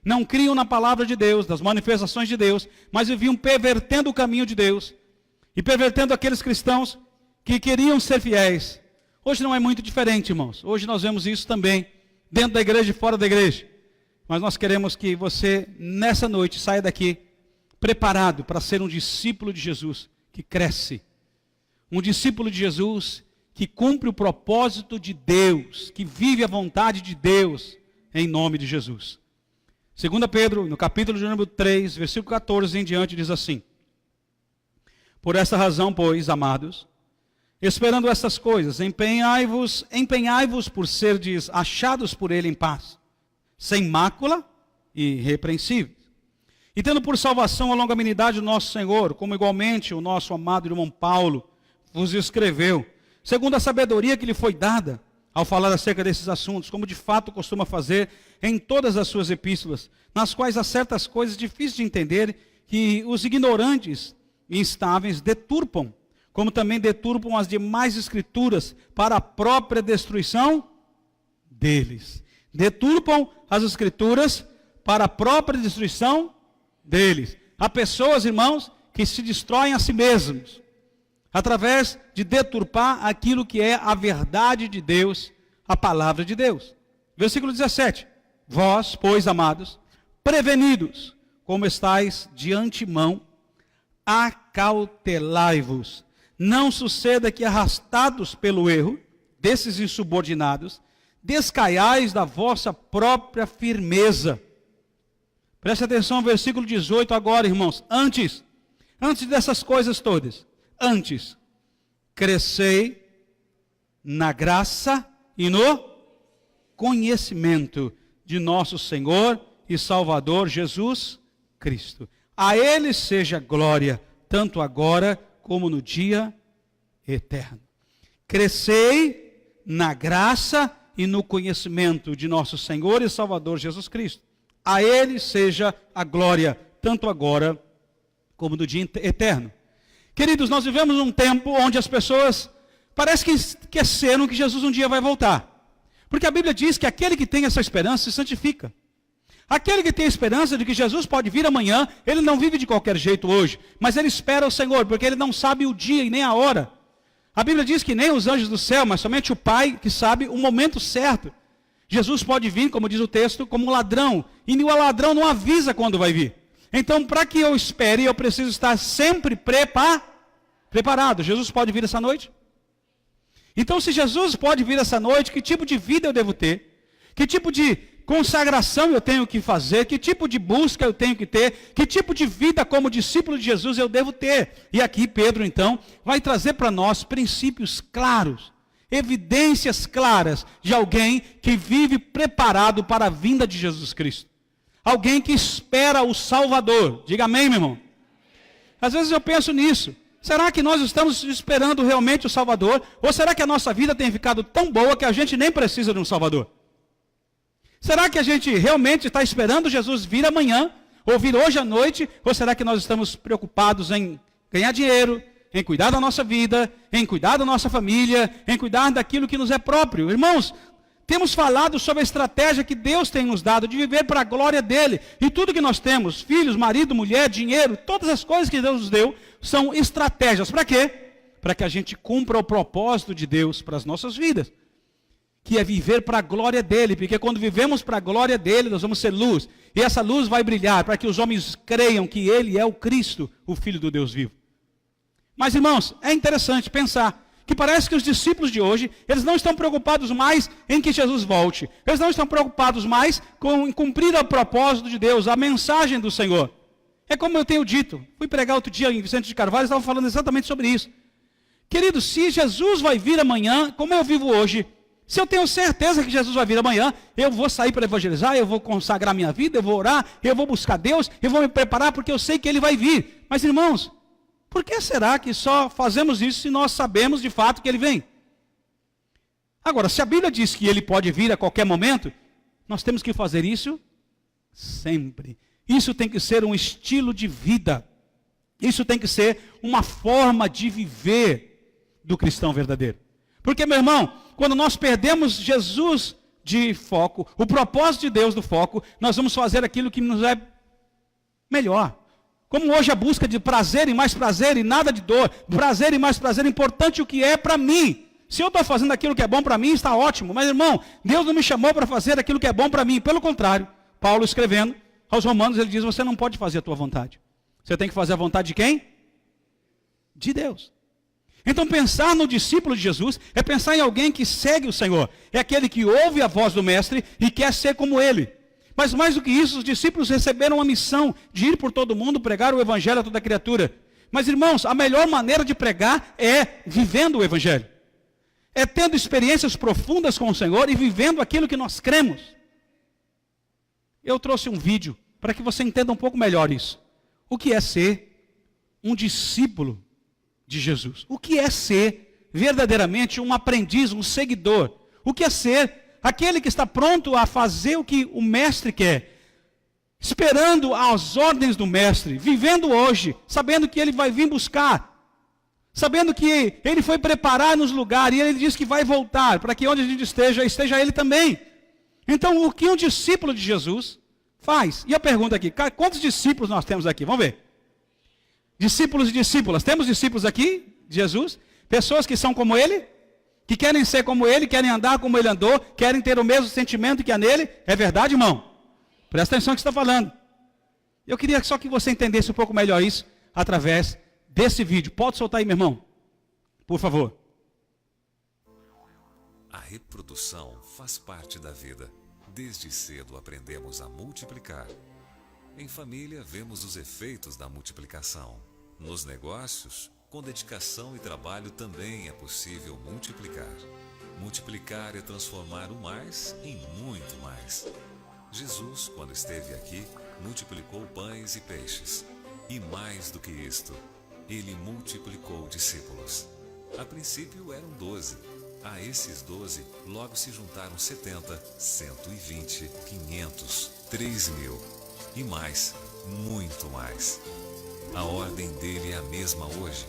não criam na palavra de Deus, das manifestações de Deus, mas viviam pervertendo o caminho de Deus e pervertendo aqueles cristãos que queriam ser fiéis. Hoje não é muito diferente, irmãos. Hoje nós vemos isso também, dentro da igreja e fora da igreja. Mas nós queremos que você, nessa noite, saia daqui preparado para ser um discípulo de Jesus que cresce. Um discípulo de Jesus que cumpre o propósito de Deus, que vive a vontade de Deus, em nome de Jesus. 2 Pedro, no capítulo de número 3, versículo 14 em diante, diz assim: por esta razão, pois, amados, esperando estas coisas, empenhai-vos por serdes achados por ele em paz, sem mácula e irrepreensíveis, e tendo por salvação a longanimidade do nosso Senhor, como igualmente o nosso amado irmão Paulo vos escreveu, segundo a sabedoria que lhe foi dada, ao falar acerca desses assuntos, como de fato costuma fazer em todas as suas epístolas, nas quais há certas coisas difíceis de entender, que os ignorantes e instáveis deturpam, como também deturpam as demais escrituras para a própria destruição deles. Deturpam as escrituras para a própria destruição deles. Há pessoas, irmãos, que se destroem a si mesmos, através de deturpar aquilo que é a verdade de Deus, a palavra de Deus. Versículo 17. Vós, pois, amados, prevenidos, como estáis de antemão, acautelai-vos. Não suceda que, arrastados pelo erro desses insubordinados, descaiais da vossa própria firmeza. Preste atenção ao versículo 18 agora, irmãos. Antes dessas coisas todas, antes, crescei na graça e no conhecimento de nosso Senhor e Salvador Jesus Cristo. A Ele seja glória, tanto agora como no dia eterno. Crescei na graça e no conhecimento de nosso Senhor e Salvador Jesus Cristo. A Ele seja a glória, tanto agora como no dia eterno. Queridos, nós vivemos num tempo onde as pessoas parece que esqueceram que Jesus um dia vai voltar. Porque a Bíblia diz que aquele que tem essa esperança se santifica. Aquele que tem a esperança de que Jesus pode vir amanhã, ele não vive de qualquer jeito hoje, mas ele espera o Senhor, porque ele não sabe o dia e nem a hora. A Bíblia diz que nem os anjos do céu, mas somente o Pai que sabe o momento certo. Jesus pode vir, como diz o texto, como um ladrão, e o ladrão não avisa quando vai vir. Então, para que eu espere, eu preciso estar sempre preparado. Jesus pode vir essa noite? Então, se Jesus pode vir essa noite, que tipo de vida eu devo ter? Que tipo de consagração eu tenho que fazer? Que tipo de busca eu tenho que ter? Que tipo de vida como discípulo de Jesus eu devo ter? E aqui Pedro, então, vai trazer para nós princípios claros, evidências claras de alguém que vive preparado para a vinda de Jesus Cristo. Alguém que espera o Salvador. Diga amém, meu irmão. Às vezes eu penso nisso. Será que nós estamos esperando realmente o Salvador? Ou será que a nossa vida tem ficado tão boa que a gente nem precisa de um Salvador? Será que a gente realmente está esperando Jesus vir amanhã? Ou vir hoje à noite? Ou será que nós estamos preocupados em ganhar dinheiro, em cuidar da nossa vida, em cuidar da nossa família, em cuidar daquilo que nos é próprio? Irmãos, temos falado sobre a estratégia que Deus tem nos dado de viver para a glória dEle. E tudo que nós temos, filhos, marido, mulher, dinheiro, todas as coisas que Deus nos deu, são estratégias. Para quê? Para que a gente cumpra o propósito de Deus para as nossas vidas. Que é viver para a glória dEle. Porque quando vivemos para a glória dEle, nós vamos ser luz. E essa luz vai brilhar para que os homens creiam que Ele é o Cristo, o Filho do Deus vivo. Mas, irmãos, é interessante pensar que parece que os discípulos de hoje, eles não estão preocupados mais em que Jesus volte. Eles não estão preocupados mais em cumprir o propósito de Deus, a mensagem do Senhor. É como eu tenho dito, fui pregar outro dia em Vicente de Carvalho, estavam falando exatamente sobre isso. Querido, se Jesus vai vir amanhã, como eu vivo hoje, se eu tenho certeza que Jesus vai vir amanhã, eu vou sair para evangelizar, eu vou consagrar minha vida, eu vou orar, eu vou buscar Deus, eu vou me preparar porque eu sei que Ele vai vir. Mas, irmãos, por que será que só fazemos isso se nós sabemos de fato que Ele vem? Agora, se a Bíblia diz que Ele pode vir a qualquer momento, nós temos que fazer isso sempre. Isso tem que ser um estilo de vida. Isso tem que ser uma forma de viver do cristão verdadeiro. Porque, meu irmão, quando nós perdemos Jesus de foco, o propósito de Deus do foco, nós vamos fazer aquilo que nos é melhor. Como hoje a busca de prazer e mais prazer e nada de dor, prazer e mais prazer, importante o que é para mim. Se eu estou fazendo aquilo que é bom para mim, está ótimo. Mas, irmão, Deus não me chamou para fazer aquilo que é bom para mim. Pelo contrário, Paulo escrevendo aos Romanos, ele diz, você não pode fazer a tua vontade. Você tem que fazer a vontade de quem? De Deus. Então, pensar no discípulo de Jesus é pensar em alguém que segue o Senhor. É aquele que ouve a voz do Mestre e quer ser como ele. Mas mais do que isso, os discípulos receberam a missão de ir por todo mundo, pregar o Evangelho a toda criatura. Mas, irmãos, a melhor maneira de pregar é vivendo o Evangelho. É tendo experiências profundas com o Senhor e vivendo aquilo que nós cremos. Eu trouxe um vídeo para que você entenda um pouco melhor isso. O que é ser um discípulo de Jesus? O que é ser verdadeiramente um aprendiz, um seguidor? O que é ser aquele que está pronto a fazer o que o Mestre quer? Esperando as ordens do Mestre, vivendo hoje, sabendo que Ele vai vir buscar. Sabendo que Ele foi preparar nos lugares e Ele diz que vai voltar, para que onde a gente esteja Ele também. Então, o que um discípulo de Jesus faz? E a pergunta aqui, quantos discípulos nós temos aqui? Vamos ver. Discípulos e discípulas. Temos discípulos aqui de Jesus? Pessoas que são como Ele? Que querem ser como Ele, querem andar como Ele andou, querem ter o mesmo sentimento que há nele? É verdade, irmão? Presta atenção no que está falando. Eu queria só que você entendesse um pouco melhor isso através desse vídeo. Pode soltar aí, meu irmão? Por favor. A reprodução faz parte da vida. Desde cedo aprendemos a multiplicar. Em família, vemos os efeitos da multiplicação. Nos negócios, com dedicação e trabalho também é possível multiplicar. Multiplicar é transformar o mais em muito mais. Jesus, quando esteve aqui, multiplicou pães e peixes. E mais do que isto, Ele multiplicou discípulos. A princípio eram 12. A esses 12, logo se juntaram 70, 120, 500, 3.000 e mais, muito mais. A ordem dele é a mesma hoje.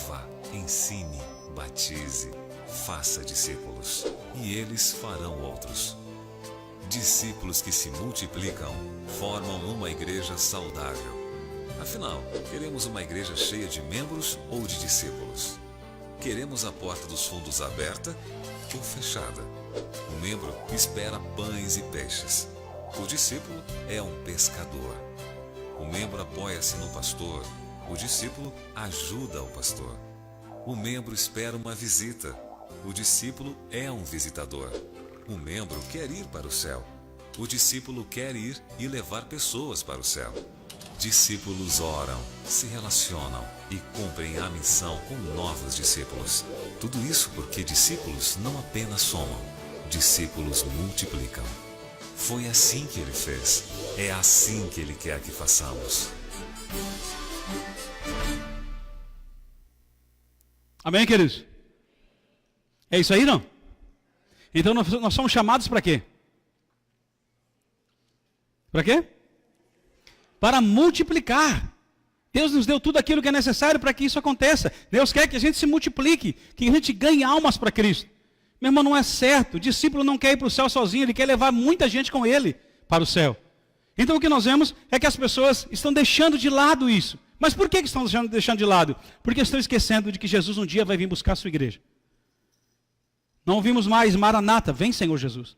Vá, ensine, batize, faça discípulos, e eles farão outros. Discípulos que se multiplicam formam uma igreja saudável. Afinal, queremos uma igreja cheia de membros ou de discípulos? Queremos a porta dos fundos aberta ou fechada? O membro espera pães e peixes. O discípulo é um pescador. O membro apoia-se no pastor. O discípulo ajuda o pastor. O membro espera uma visita. O discípulo é um visitador. O membro quer ir para o céu. O discípulo quer ir e levar pessoas para o céu. Discípulos oram, se relacionam e cumprem a missão com novos discípulos. Tudo isso porque discípulos não apenas somam, discípulos multiplicam. Foi assim que Ele fez. É assim que Ele quer que façamos. Amém, queridos? É isso aí, não? Então nós somos chamados para quê? Para quê? Para multiplicar. Deus nos deu tudo aquilo que é necessário para que isso aconteça. Deus quer que a gente se multiplique, que a gente ganhe almas para Cristo. Meu irmão, não é certo. O discípulo não quer ir para o céu sozinho, ele quer levar muita gente com ele para o céu. Então o que nós vemos é que as pessoas estão deixando de lado isso. Mas por que estão deixando de lado? Porque estão esquecendo de que Jesus um dia vai vir buscar a sua igreja. Não ouvimos mais Maranata, vem Senhor Jesus.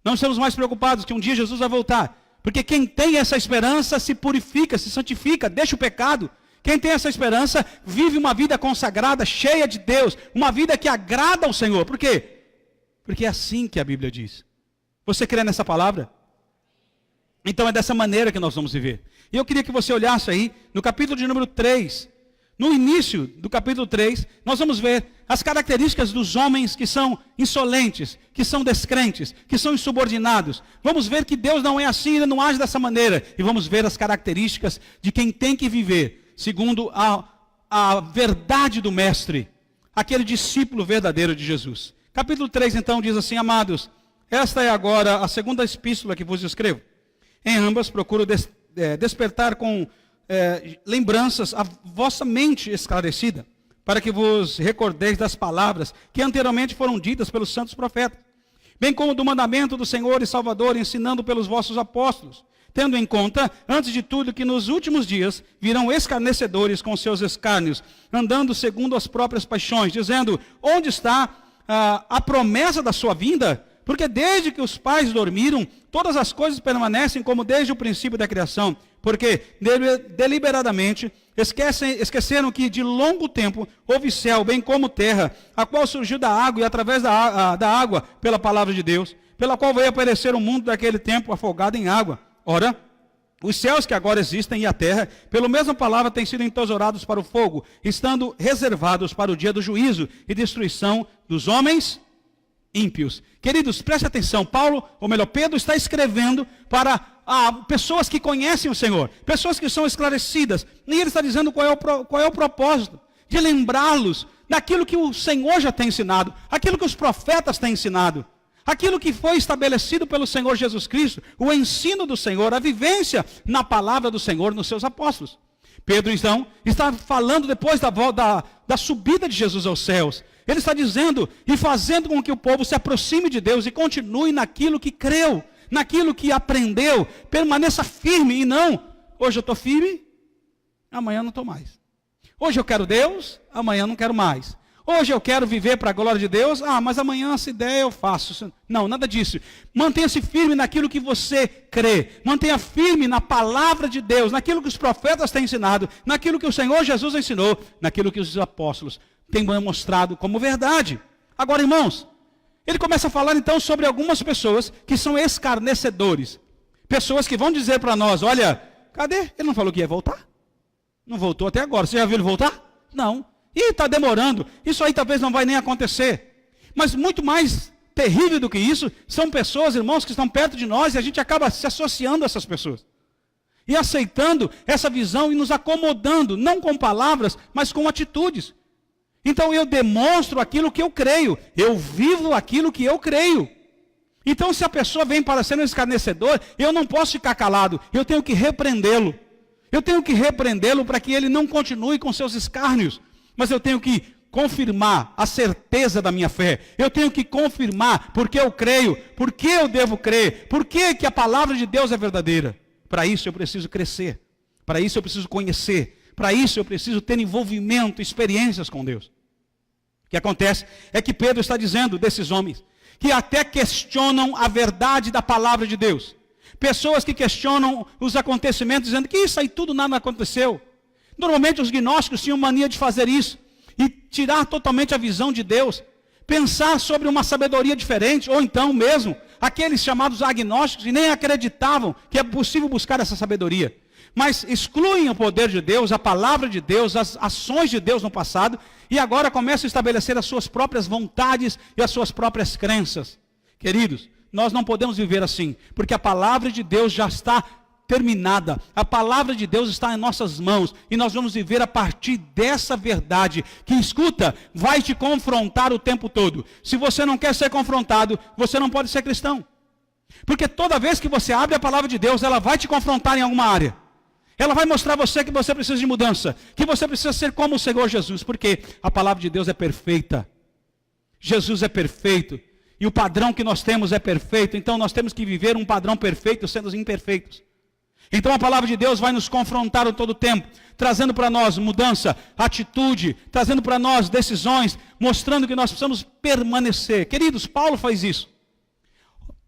Não estamos mais preocupados que um dia Jesus vai voltar. Porque quem tem essa esperança se purifica, se santifica, deixa o pecado. Quem tem essa esperança vive uma vida consagrada, cheia de Deus. Uma vida que agrada ao Senhor. Por quê? Porque é assim que a Bíblia diz. Você crê nessa palavra? Então é dessa maneira que nós vamos viver. E eu queria que você olhasse aí no capítulo de número 3. No início do capítulo 3, nós vamos ver as características dos homens que são insolentes, que são descrentes, que são insubordinados. Vamos ver que Deus não é assim, Ele não age dessa maneira. E vamos ver as características de quem tem que viver segundo a verdade do Mestre, aquele discípulo verdadeiro de Jesus. Capítulo 3 então diz assim: amados, esta é agora a segunda epístola que vos escrevo. Em ambas procuro despertar com lembranças a vossa mente esclarecida, para que vos recordeis das palavras que anteriormente foram ditas pelos santos profetas, bem como do mandamento do Senhor e Salvador, ensinando pelos vossos apóstolos, tendo em conta, antes de tudo, que nos últimos dias virão escarnecedores com seus escárnios, andando segundo as próprias paixões, dizendo, onde está a promessa da sua vinda? Porque desde que os pais dormiram, todas as coisas permanecem como desde o princípio da criação. Porque deliberadamente esqueceram que de longo tempo houve céu, bem como terra, a qual surgiu da água e através da água pela palavra de Deus, pela qual veio aparecer o mundo daquele tempo afogado em água. Ora, os céus que agora existem e a terra, pela mesma palavra, têm sido entesourados para o fogo, estando reservados para o dia do juízo e destruição dos homens ímpios. Queridos, preste atenção, Pedro está escrevendo para pessoas que conhecem o Senhor, pessoas que são esclarecidas, e ele está dizendo qual é o propósito, de lembrá-los daquilo que o Senhor já tem ensinado, aquilo que os profetas têm ensinado, aquilo que foi estabelecido pelo Senhor Jesus Cristo, o ensino do Senhor, a vivência na palavra do Senhor nos seus apóstolos. Pedro, então, está falando depois da subida de Jesus aos céus. Ele está dizendo e fazendo com que o povo se aproxime de Deus e continue naquilo que creu, naquilo que aprendeu, permaneça firme e não, hoje eu estou firme, amanhã não estou mais. Hoje eu quero Deus, amanhã não quero mais. Hoje eu quero viver para a glória de Deus, mas amanhã essa ideia eu faço. Não, nada disso. Mantenha-se firme naquilo que você crê. Mantenha firme na palavra de Deus, naquilo que os profetas têm ensinado, naquilo que o Senhor Jesus ensinou, naquilo que os apóstolos têm mostrado como verdade. Agora, irmãos, ele começa a falar então sobre algumas pessoas que são escarnecedores. Pessoas que vão dizer para nós, olha, cadê? Ele não falou que ia voltar? Não voltou até agora. Você já viu ele voltar? Não. Ih, está demorando. Isso aí talvez não vai nem acontecer. Mas muito mais terrível do que isso, são pessoas, irmãos, que estão perto de nós e a gente acaba se associando a essas pessoas. E aceitando essa visão e nos acomodando, não com palavras, mas com atitudes. Então eu demonstro aquilo que eu creio, eu vivo aquilo que eu creio. Então se a pessoa vem para ser um escarnecedor, eu não posso ficar calado, eu tenho que repreendê-lo. Eu tenho que repreendê-lo para que ele não continue com seus escárnios. Mas eu tenho que confirmar a certeza da minha fé. Eu tenho que confirmar porque eu creio, porque eu devo crer, porque que a palavra de Deus é verdadeira. Para isso eu preciso crescer, para isso eu preciso conhecer, para isso eu preciso ter envolvimento, experiências com Deus. O que acontece é que Pedro está dizendo desses homens, que até questionam a verdade da palavra de Deus. Pessoas que questionam os acontecimentos, dizendo que isso aí tudo nada aconteceu. Normalmente os gnósticos tinham mania de fazer isso, e tirar totalmente a visão de Deus, pensar sobre uma sabedoria diferente, ou então mesmo, aqueles chamados agnósticos, e nem acreditavam que é possível buscar essa sabedoria. Mas excluem o poder de Deus, a palavra de Deus, as ações de Deus no passado, e agora começam a estabelecer as suas próprias vontades e as suas próprias crenças. Queridos, nós não podemos viver assim, porque a palavra de Deus já está terminada, a palavra de Deus está em nossas mãos, e nós vamos viver a partir dessa verdade, que escuta, vai te confrontar o tempo todo. Se você não quer ser confrontado, você não pode ser cristão, porque toda vez que você abre a palavra de Deus, ela vai te confrontar em alguma área, ela vai mostrar a você que você precisa de mudança, que você precisa ser como o Senhor Jesus, porque a palavra de Deus é perfeita, Jesus é perfeito, e o padrão que nós temos é perfeito, então nós temos que viver um padrão perfeito, sendo imperfeitos. Então a palavra de Deus vai nos confrontar a todo tempo, trazendo para nós mudança, atitude, trazendo para nós decisões, mostrando que nós precisamos permanecer. Queridos, Paulo faz isso.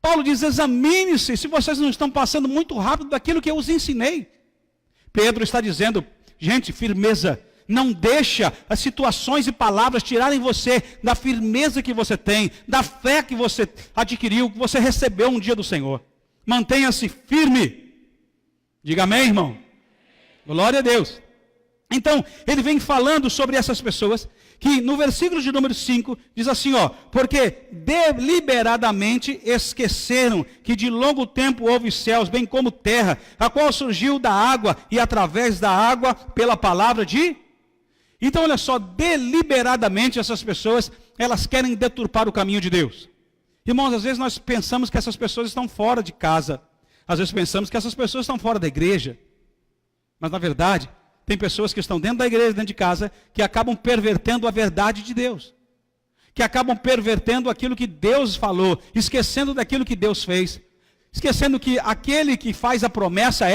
Paulo diz, examine-se se vocês não estão passando muito rápido daquilo que eu os ensinei. Pedro está dizendo, gente, firmeza. Não deixa as situações e palavras tirarem você da firmeza que você tem, da fé que você adquiriu, que você recebeu um dia do Senhor. Mantenha-se firme. Diga amém, irmão. Glória a Deus. Então, ele vem falando sobre essas pessoas, que no versículo de número 5, diz assim, porque deliberadamente esqueceram que de longo tempo houve céus, bem como terra, a qual surgiu da água e através da água pela palavra de... Então, olha só, deliberadamente essas pessoas, elas querem deturpar o caminho de Deus. Irmãos, às vezes nós pensamos que essas pessoas estão fora de casa. Às vezes pensamos que essas pessoas estão fora da igreja. Mas na verdade, tem pessoas que estão dentro da igreja, dentro de casa, que acabam pervertendo a verdade de Deus. que acabam pervertendo aquilo que Deus falou, esquecendo daquilo que Deus fez, esquecendo que aquele que faz a promessa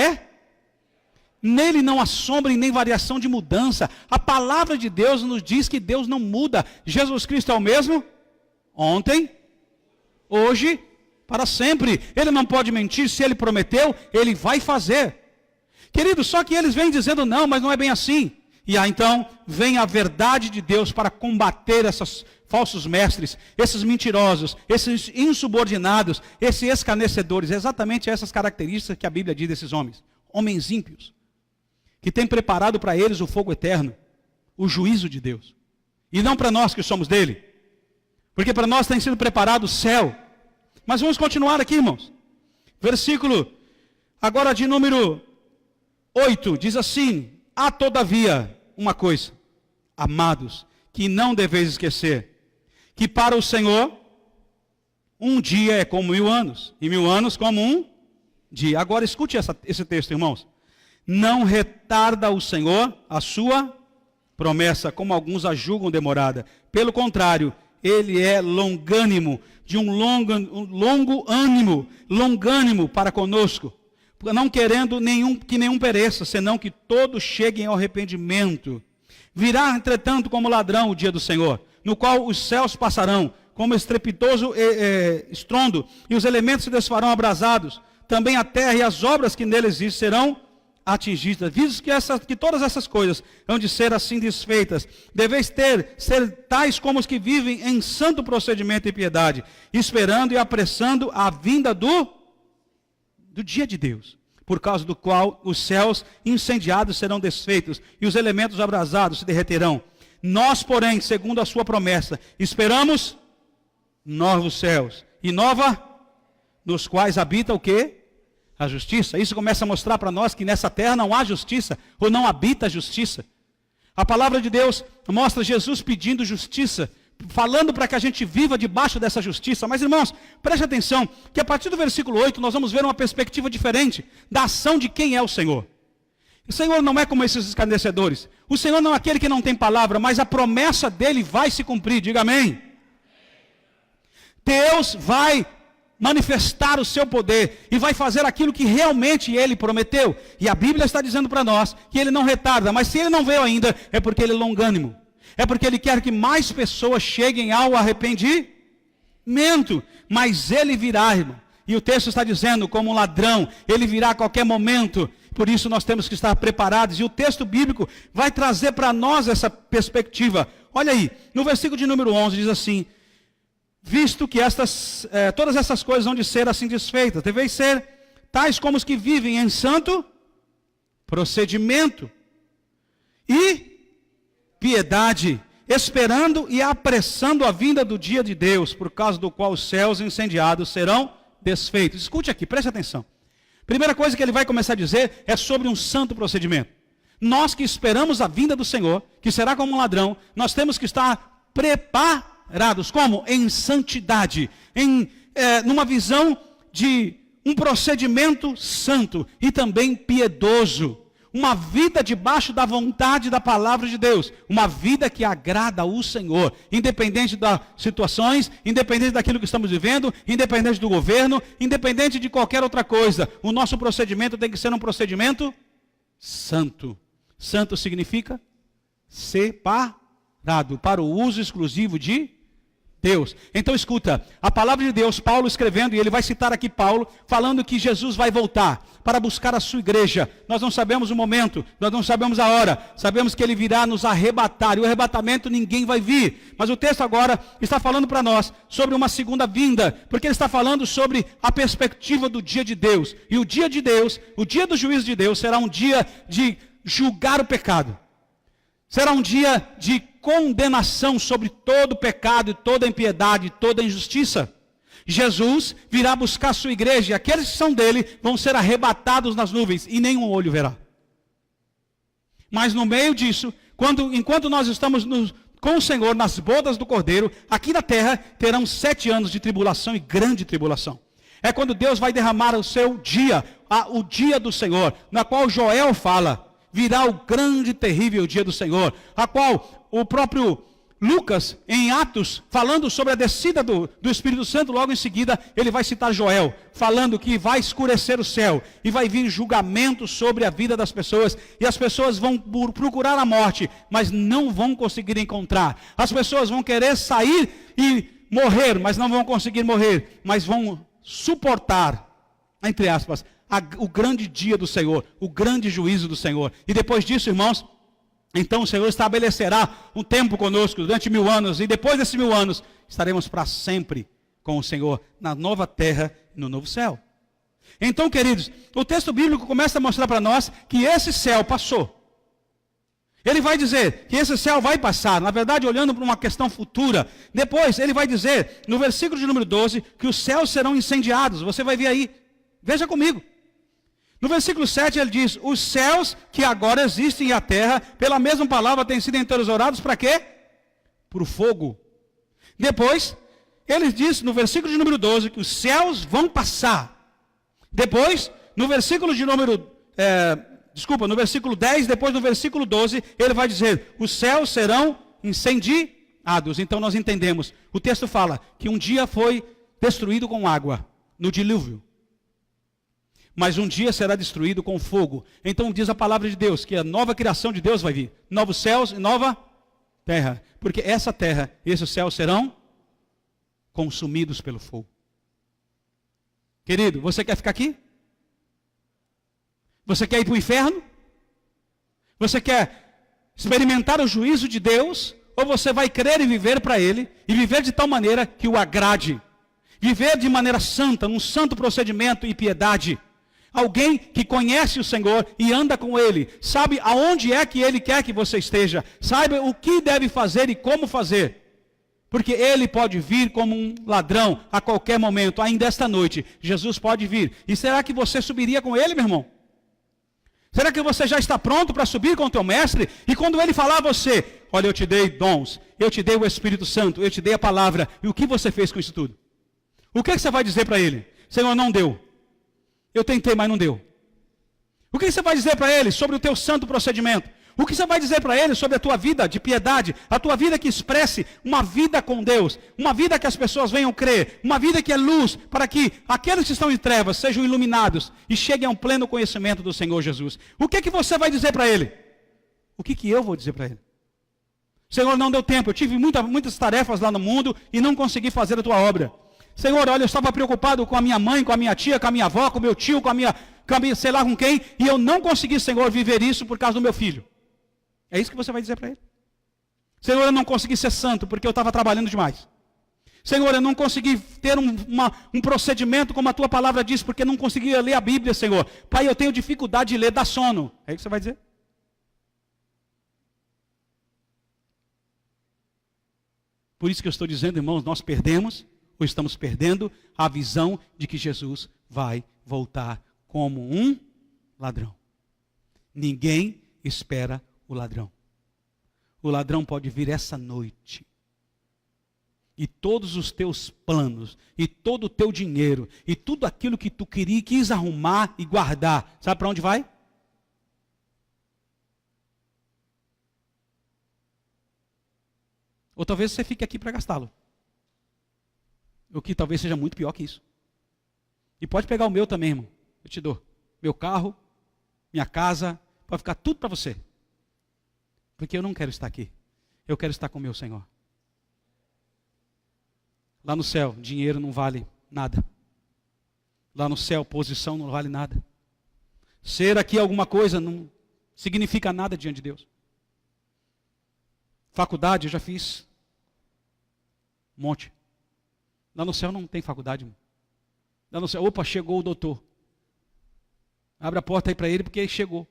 nele não há sombra e nem variação de mudança. A palavra de Deus nos diz que Deus não muda. Jesus Cristo é o mesmo ontem, hoje, para sempre. Ele não pode mentir. Se ele prometeu, ele vai fazer. Querido, só que eles vêm dizendo não, mas não é bem assim. E aí então vem a verdade de Deus para combater esses falsos mestres, esses mentirosos, esses insubordinados, esses escarnecedores. É exatamente essas características que a Bíblia diz desses homens. Homens ímpios, que tem preparado para eles o fogo eterno, o juízo de Deus. E não para nós que somos dele. Porque para nós tem sido preparado o céu. Mas vamos continuar aqui, irmãos. Versículo, agora de número 8, diz assim: há todavia uma coisa, amados, que não deveis esquecer, que para o Senhor, um dia é como 1000 anos, e 1000 anos como um dia. Agora escute esse texto, irmãos. Não retarda o Senhor a sua promessa, como alguns a julgam demorada. Pelo contrário, ele é longânimo, de um longo ânimo, longânimo para conosco, não querendo que nenhum pereça, senão que todos cheguem ao arrependimento. Virá, entretanto, como ladrão o dia do Senhor, no qual os céus passarão, como estrepitoso estrondo, e os elementos se desfarão abrasados. Também a terra e as obras que nele existem serão atingidas. Visto que todas essas coisas hão de ser assim desfeitas, deveis ser tais como os que vivem em santo procedimento e piedade, esperando e apressando a vinda do dia de Deus, por causa do qual os céus incendiados serão desfeitos e os elementos abrasados se derreterão. Nós, porém, segundo a sua promessa, esperamos novos céus e nos quais habita o quê? A justiça. Isso começa a mostrar para nós que nessa terra não há justiça, ou não habita a justiça. A palavra de Deus mostra Jesus pedindo justiça, falando para que a gente viva debaixo dessa justiça. Mas, irmãos, preste atenção, que a partir do versículo 8 nós vamos ver uma perspectiva diferente da ação de quem é o Senhor. O Senhor não é como esses escarnecedores. O Senhor não é aquele que não tem palavra, mas a promessa dele vai se cumprir. Diga amém. Deus vai manifestar o seu poder e vai fazer aquilo que realmente ele prometeu. E a Bíblia está dizendo para nós que ele não retarda, mas se ele não veio ainda, é porque ele é longânimo. É porque ele quer que mais pessoas cheguem ao arrependimento. Mas ele virá, irmão. E o texto está dizendo, como um ladrão, ele virá a qualquer momento. Por isso nós temos que estar preparados. E o texto bíblico vai trazer para nós essa perspectiva. Olha aí, no versículo de número 11 diz assim: visto que todas essas coisas vão de ser assim desfeitas, deveis ser tais como os que vivem em santo procedimento e piedade, esperando e apressando a vinda do dia de Deus, por causa do qual os céus incendiados serão desfeitos. Escute aqui, preste atenção. Primeira coisa que ele vai começar a dizer é sobre um santo procedimento. Nós que esperamos a vinda do Senhor, que será como um ladrão, nós temos que estar preparados. Como? Em santidade, numa visão de um procedimento santo e também piedoso. Uma vida debaixo da vontade da palavra de Deus. Uma vida que agrada ao Senhor. Independente das situações, independente daquilo que estamos vivendo, independente do governo, independente de qualquer outra coisa. O nosso procedimento tem que ser um procedimento santo. Santo significa separado para o uso exclusivo de Deus. Então escuta, a palavra de Deus, Paulo escrevendo, e ele vai citar aqui Paulo, falando que Jesus vai voltar para buscar a sua igreja. Nós não sabemos o momento, nós não sabemos a hora, sabemos que ele virá nos arrebatar, e o arrebatamento ninguém vai vir. Mas o texto agora está falando para nós sobre uma segunda vinda, porque ele está falando sobre a perspectiva do dia de Deus. E o dia de Deus, o dia do juízo de Deus, será um dia de julgar o pecado. Será um dia de condenação sobre todo o pecado, e toda a impiedade, e toda a injustiça. Jesus virá buscar a sua igreja, e aqueles que são dele vão ser arrebatados nas nuvens, e nenhum olho verá. Mas no meio disso, enquanto nós estamos com o Senhor nas bodas do Cordeiro, aqui na terra terão 7 anos de tribulação e grande tribulação. É quando Deus vai derramar o seu dia, o dia do Senhor, na qual Joel fala. Virá o grande e terrível dia do Senhor, a qual o próprio Lucas, em Atos, falando sobre a descida do Espírito Santo, logo em seguida, ele vai citar Joel, falando que vai escurecer o céu, e vai vir julgamento sobre a vida das pessoas, e as pessoas vão procurar a morte, mas não vão conseguir encontrar. As pessoas vão querer sair e morrer, mas não vão conseguir morrer, mas vão suportar, entre aspas, o grande dia do Senhor, o grande juízo do Senhor. E depois disso, irmãos, então o Senhor estabelecerá um tempo conosco durante 1000 anos, e depois desses 1000 anos, estaremos para sempre com o Senhor, na nova terra e no novo céu. Então, queridos, o texto bíblico começa a mostrar para nós que esse céu passou. Ele vai dizer que esse céu vai passar, na verdade, olhando para uma questão futura. Depois, ele vai dizer, no versículo de número 12, que os céus serão incendiados. Você vai ver aí, veja comigo. No versículo 7 ele diz, os céus que agora existem e a terra, pela mesma palavra, têm sido entesourados para quê? Para o fogo. Depois, ele diz no versículo de número 12, que os céus vão passar. Depois, no versículo de número, no versículo 10, depois no versículo 12, ele vai dizer, os céus serão incendiados. Então nós entendemos, o texto fala que um dia foi destruído com água, no dilúvio. Mas um dia será destruído com fogo. Então diz a palavra de Deus, que a nova criação de Deus vai vir. Novos céus e nova terra. Porque essa terra e esses céus serão consumidos pelo fogo. Querido, você quer ficar aqui? Você quer ir para o inferno? Você quer experimentar o juízo de Deus? Ou você vai crer e viver para Ele, e viver de tal maneira que o agrade? Viver de maneira santa, num santo procedimento e piedade. Alguém que conhece o Senhor e anda com Ele, sabe aonde é que Ele quer que você esteja, sabe o que deve fazer e como fazer, porque Ele pode vir como um ladrão a qualquer momento, ainda esta noite, Jesus pode vir. E será que você subiria com Ele, meu irmão? Será que você já está pronto para subir com o teu mestre? E quando Ele falar a você, olha, eu te dei dons, eu te dei o Espírito Santo, eu te dei a palavra, e o que você fez com isso tudo? O que você vai dizer para Ele? Senhor, não deu. Eu tentei, mas não deu. O que você vai dizer para Ele sobre o teu santo procedimento? O que você vai dizer para Ele sobre a tua vida de piedade? A tua vida que expresse uma vida com Deus. Uma vida que as pessoas venham crer. Uma vida que é luz, para que aqueles que estão em trevas sejam iluminados e cheguem a um pleno conhecimento do Senhor Jesus. O que você vai dizer para Ele? O que eu vou dizer para Ele? Senhor, não deu tempo. Eu tive muitas tarefas lá no mundo e não consegui fazer a tua obra. Senhor, olha, eu estava preocupado com a minha mãe, com a minha tia, com a minha avó, com o meu tio, com a minha sei lá com quem, e eu não consegui, Senhor, viver isso por causa do meu filho. É isso que você vai dizer para Ele? Senhor, eu não consegui ser santo porque eu estava trabalhando demais. Senhor, eu não consegui ter um procedimento como a tua palavra diz, porque não conseguia ler a Bíblia, Senhor. Pai, eu tenho dificuldade de ler, dá sono. É isso que você vai dizer? Por isso que eu estou dizendo, irmãos, nós perdemos, ou estamos perdendo, a visão de que Jesus vai voltar como um ladrão. Ninguém espera o ladrão. O ladrão pode vir essa noite. E todos os teus planos, e todo o teu dinheiro, e tudo aquilo que tu quis arrumar e guardar, sabe para onde vai? Ou talvez você fique aqui para gastá-lo. O que talvez seja muito pior que isso. E pode pegar o meu também, irmão. Eu te dou. Meu carro, minha casa, pode ficar tudo para você. Porque eu não quero estar aqui. Eu quero estar com o meu Senhor. Lá no céu, dinheiro não vale nada. Lá no céu, posição não vale nada. Ser aqui alguma coisa não significa nada diante de Deus. Faculdade eu já fiz. Um monte. Lá no céu não tem faculdade. Lá no céu, opa, chegou o doutor. Abre a porta aí para ele porque ele chegou.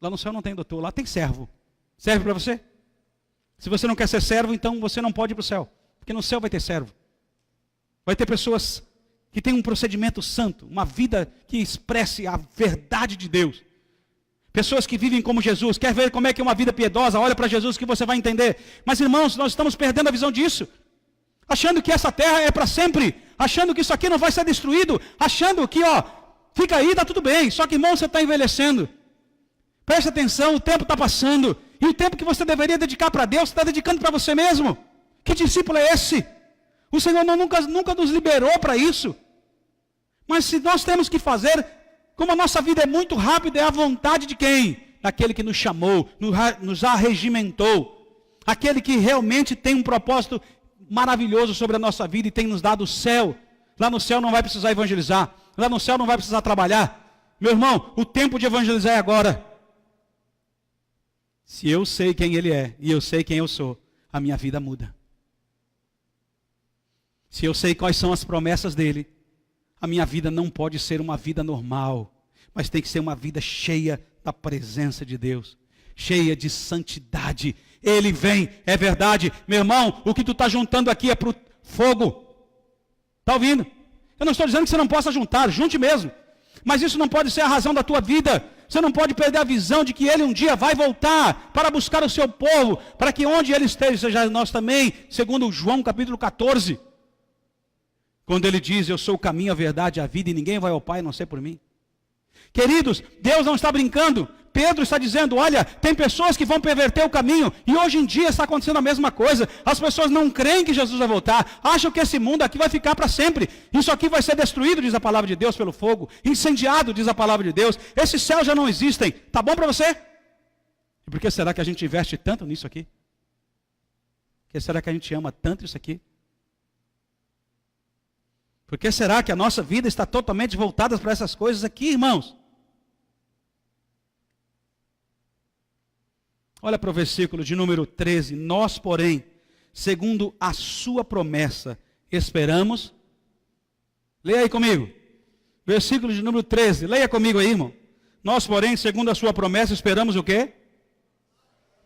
Lá no céu não tem doutor, lá tem servo. Serve para você? Se você não quer ser servo, então você não pode ir para o céu. Porque no céu vai ter servo. Vai ter pessoas que têm um procedimento santo, uma vida que expresse a verdade de Deus. Pessoas que vivem como Jesus. Quer ver como é que é uma vida piedosa? Olha para Jesus que você vai entender. Mas irmãos, nós estamos perdendo a visão disso. Achando que essa terra é para sempre. Achando que isso aqui não vai ser destruído. Achando que, fica aí, está tudo bem. Só que, irmão, você está envelhecendo. Preste atenção, o tempo está passando. E o tempo que você deveria dedicar para Deus, você está dedicando para você mesmo. Que discípulo é esse? O Senhor nunca nos liberou para isso. Mas se nós temos que fazer, como a nossa vida é muito rápida, é a vontade de quem? Daquele que nos chamou, nos arregimentou. Aquele que realmente tem um propósito maravilhoso sobre a nossa vida e tem nos dado o céu. Lá no céu não vai precisar evangelizar. Lá no céu não vai precisar trabalhar. Meu irmão, o tempo de evangelizar é agora. Se eu sei quem Ele é e eu sei quem eu sou, a minha vida muda. Se eu sei quais são as promessas dEle, a minha vida não pode ser uma vida normal, mas tem que ser uma vida cheia da presença de Deus, cheia de santidade. Ele vem, é verdade. Meu irmão, o que tu está juntando aqui é para o fogo. Está ouvindo? Eu não estou dizendo que você não possa juntar, junte mesmo. Mas isso não pode ser a razão da tua vida. Você não pode perder a visão de que Ele um dia vai voltar para buscar o seu povo, para que onde Ele esteja, seja nós também, segundo João capítulo 14. Quando Ele diz, eu sou o caminho, a verdade e a vida, e ninguém vai ao Pai a não ser por mim. Queridos, Deus não está brincando. Pedro está dizendo, olha, tem pessoas que vão perverter o caminho, e hoje em dia está acontecendo a mesma coisa. As pessoas não creem que Jesus vai voltar, acham que esse mundo aqui vai ficar para sempre. Isso aqui vai ser destruído, diz a palavra de Deus, pelo fogo, incendiado, diz a palavra de Deus. Esses céus já não existem. Tá bom para você? E por que será que a gente investe tanto nisso aqui? Por que será que a gente ama tanto isso aqui? Por que será que a nossa vida está totalmente voltada para essas coisas aqui, irmãos? Olha para o versículo de número 13. Nós, porém, segundo a sua promessa, esperamos. Leia aí comigo. Versículo de número 13. Leia comigo aí, irmão. Nós, porém, segundo a sua promessa, esperamos o quê?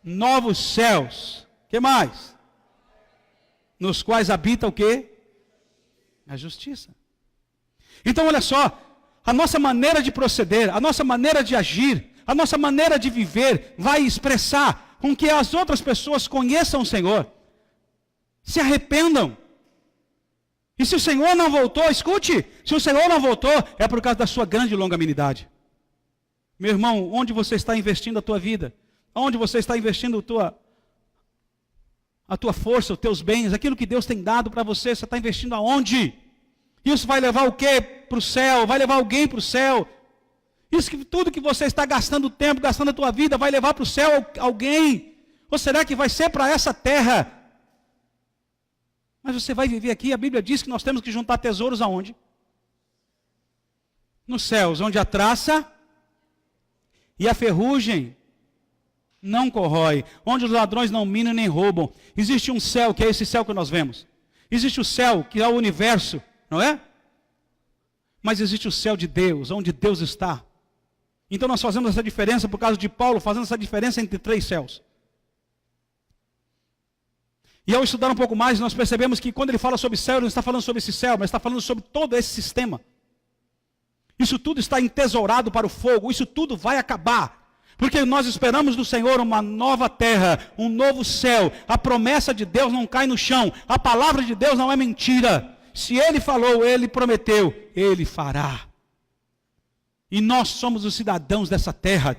Novos céus. O que mais? Nos quais habita o quê? A justiça. Então, olha só. A nossa maneira de proceder, a nossa maneira de agir, a nossa maneira de viver vai expressar com que as outras pessoas conheçam o Senhor, se arrependam. E se o Senhor não voltou, escute, se o Senhor não voltou, é por causa da sua grande longanimidade. Meu irmão, onde você está investindo a tua vida? Onde você está investindo a tua força, os teus bens, aquilo que Deus tem dado para você, você está investindo aonde? Isso vai levar o quê para o céu? Vai levar alguém para o céu? Isso que tudo que você está gastando tempo, gastando a tua vida, vai levar para o céu alguém? Ou será que vai ser para essa terra? Mas você vai viver aqui, a Bíblia diz que nós temos que juntar tesouros aonde? Nos céus, onde a traça e a ferrugem não corrói, onde os ladrões não minam nem roubam. Existe um céu, que é esse céu que nós vemos. Existe o céu, que é o universo, não é? Mas existe o céu de Deus, onde Deus está. Então nós fazemos essa diferença, por causa de Paulo, fazendo essa diferença entre 3 céus. E ao estudar um pouco mais, nós percebemos que quando ele fala sobre céu, ele não está falando sobre esse céu, mas está falando sobre todo esse sistema. Isso tudo está entesourado para o fogo, isso tudo vai acabar. Porque nós esperamos do Senhor uma nova terra, um novo céu. A promessa de Deus não cai no chão, a palavra de Deus não é mentira. Se Ele falou, Ele prometeu, Ele fará. E nós somos os cidadãos dessa terra.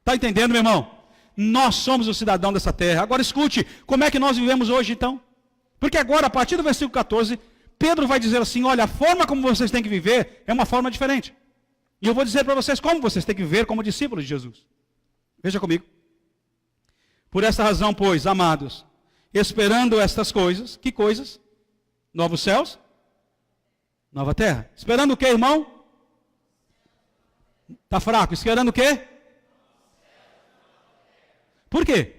Está entendendo, meu irmão? Nós somos os cidadãos dessa terra. Agora escute, como é que nós vivemos hoje então? Porque agora, a partir do versículo 14, Pedro vai dizer assim, olha, a forma como vocês têm que viver é uma forma diferente. E eu vou dizer para vocês como vocês têm que viver como discípulos de Jesus. Veja comigo. Por essa razão, pois, amados, esperando estas coisas, que coisas? Novos céus, nova terra. Esperando o que, irmão? Está fraco. Esperando o quê? Por quê?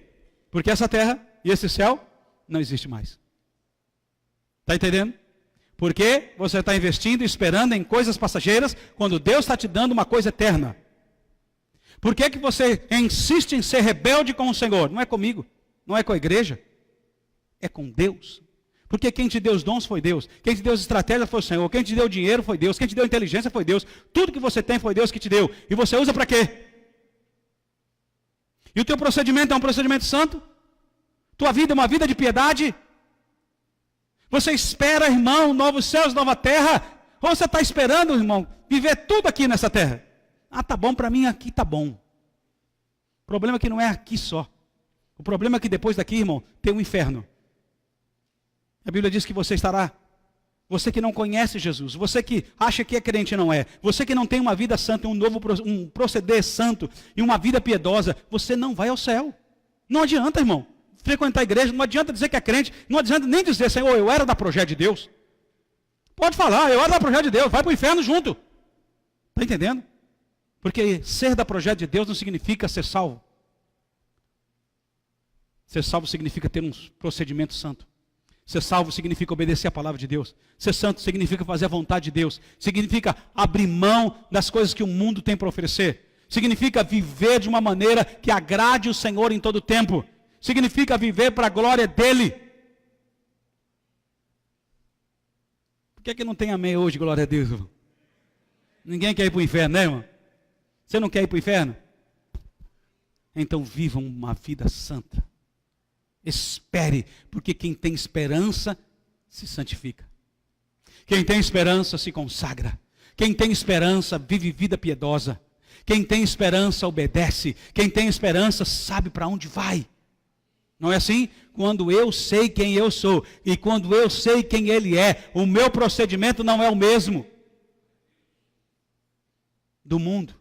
Porque essa terra e esse céu não existe mais. Está entendendo? Porque você está investindo e esperando em coisas passageiras, quando Deus está te dando uma coisa eterna. Por que você insiste em ser rebelde com o Senhor? Não é comigo, não é com a igreja, é com Deus. Porque quem te deu os dons foi Deus, quem te deu as estratégias foi o Senhor, quem te deu dinheiro foi Deus, quem te deu inteligência foi Deus. Tudo que você tem foi Deus que te deu. E você usa para quê? E o teu procedimento é um procedimento santo? Tua vida é uma vida de piedade? Você espera, irmão, novos céus, nova terra? Ou você está esperando, irmão, viver tudo aqui nessa terra? Ah, tá bom para mim, aqui tá bom. O problema é que não é aqui só. O problema é que depois daqui, irmão, tem um inferno. A Bíblia diz que você que não conhece Jesus, você que acha que é crente e não é, você que não tem uma vida santa, um proceder santo e uma vida piedosa, você não vai ao céu. Não adianta, irmão, frequentar a igreja, não adianta dizer que é crente, não adianta nem dizer, Senhor, eu era da Projeto de Deus. Pode falar, eu era da Projeto de Deus, vai para o inferno junto. Está entendendo? Porque ser da Projeto de Deus não significa ser salvo. Ser salvo significa ter um procedimento santo. Ser salvo significa obedecer a palavra de Deus. Ser santo significa fazer a vontade de Deus. Significa abrir mão das coisas que o mundo tem para oferecer. Significa viver de uma maneira que agrade o Senhor em todo o tempo. Significa viver para a glória dEle. Por que não tem amém hoje, glória a Deus, irmão? Ninguém quer ir para o inferno, né, irmão? Você não quer ir para o inferno? Então vivam uma vida santa. Espere, porque quem tem esperança se santifica. Quem tem esperança se consagra. Quem tem esperança vive vida piedosa. Quem tem esperança obedece. Quem tem esperança sabe para onde vai. Não é assim? Quando eu sei quem eu sou e quando eu sei quem Ele é, o meu procedimento não é o mesmo do mundo.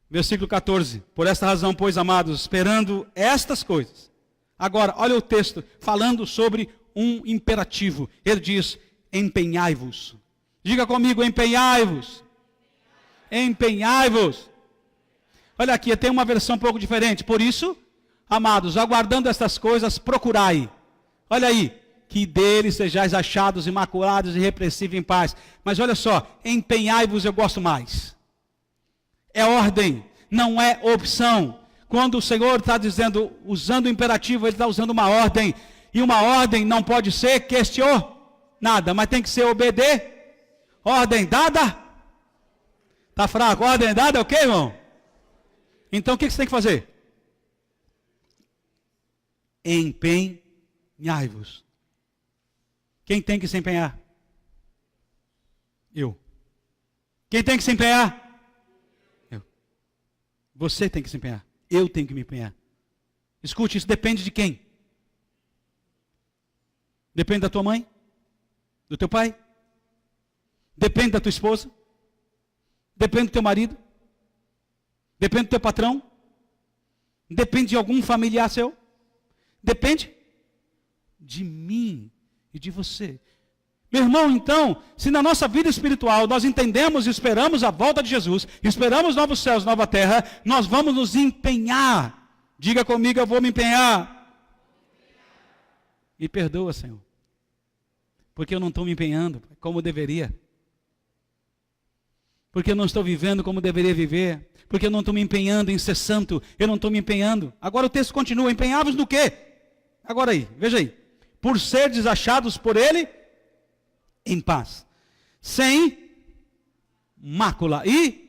Versículo 14. Por esta razão, pois, amados, esperando estas coisas. Agora, olha o texto falando sobre um imperativo. Ele diz, empenhai-vos. Diga comigo, empenhai-vos. Empenhai-vos. Olha aqui, tem uma versão um pouco diferente. Por isso, amados, aguardando estas coisas, procurai. Olha aí, que deles sejais achados, imaculados e irrepreensíveis em paz. Mas olha só, empenhai-vos eu gosto mais. É ordem, não é opção. Quando o Senhor está dizendo, usando o imperativo, Ele está usando uma ordem. E uma ordem não pode ser questionada, mas tem que ser obedecer. Ordem dada? Está fraco? Ordem dada é o quê, irmão? Então o que você tem que fazer? Empenhai-vos. Quem tem que se empenhar? Eu. Quem tem que se empenhar? Você tem que se empenhar. Eu tenho que me empenhar. Escute, isso depende de quem? Depende da tua mãe? Do teu pai? Depende da tua esposa? Depende do teu marido? Depende do teu patrão? Depende de algum familiar seu? Depende de mim e de você. Meu irmão, então, se na nossa vida espiritual nós entendemos e esperamos a volta de Jesus, esperamos novos céus, nova terra, nós vamos nos empenhar. Diga comigo, eu vou me empenhar. Me perdoa, Senhor, porque eu não estou me empenhando como deveria. Porque eu não estou vivendo como deveria viver. Porque eu não estou me empenhando em ser santo. Eu não estou me empenhando. Agora o texto continua, empenhados no quê? Agora aí, veja aí. Por seres achados por Ele em paz, sem mácula e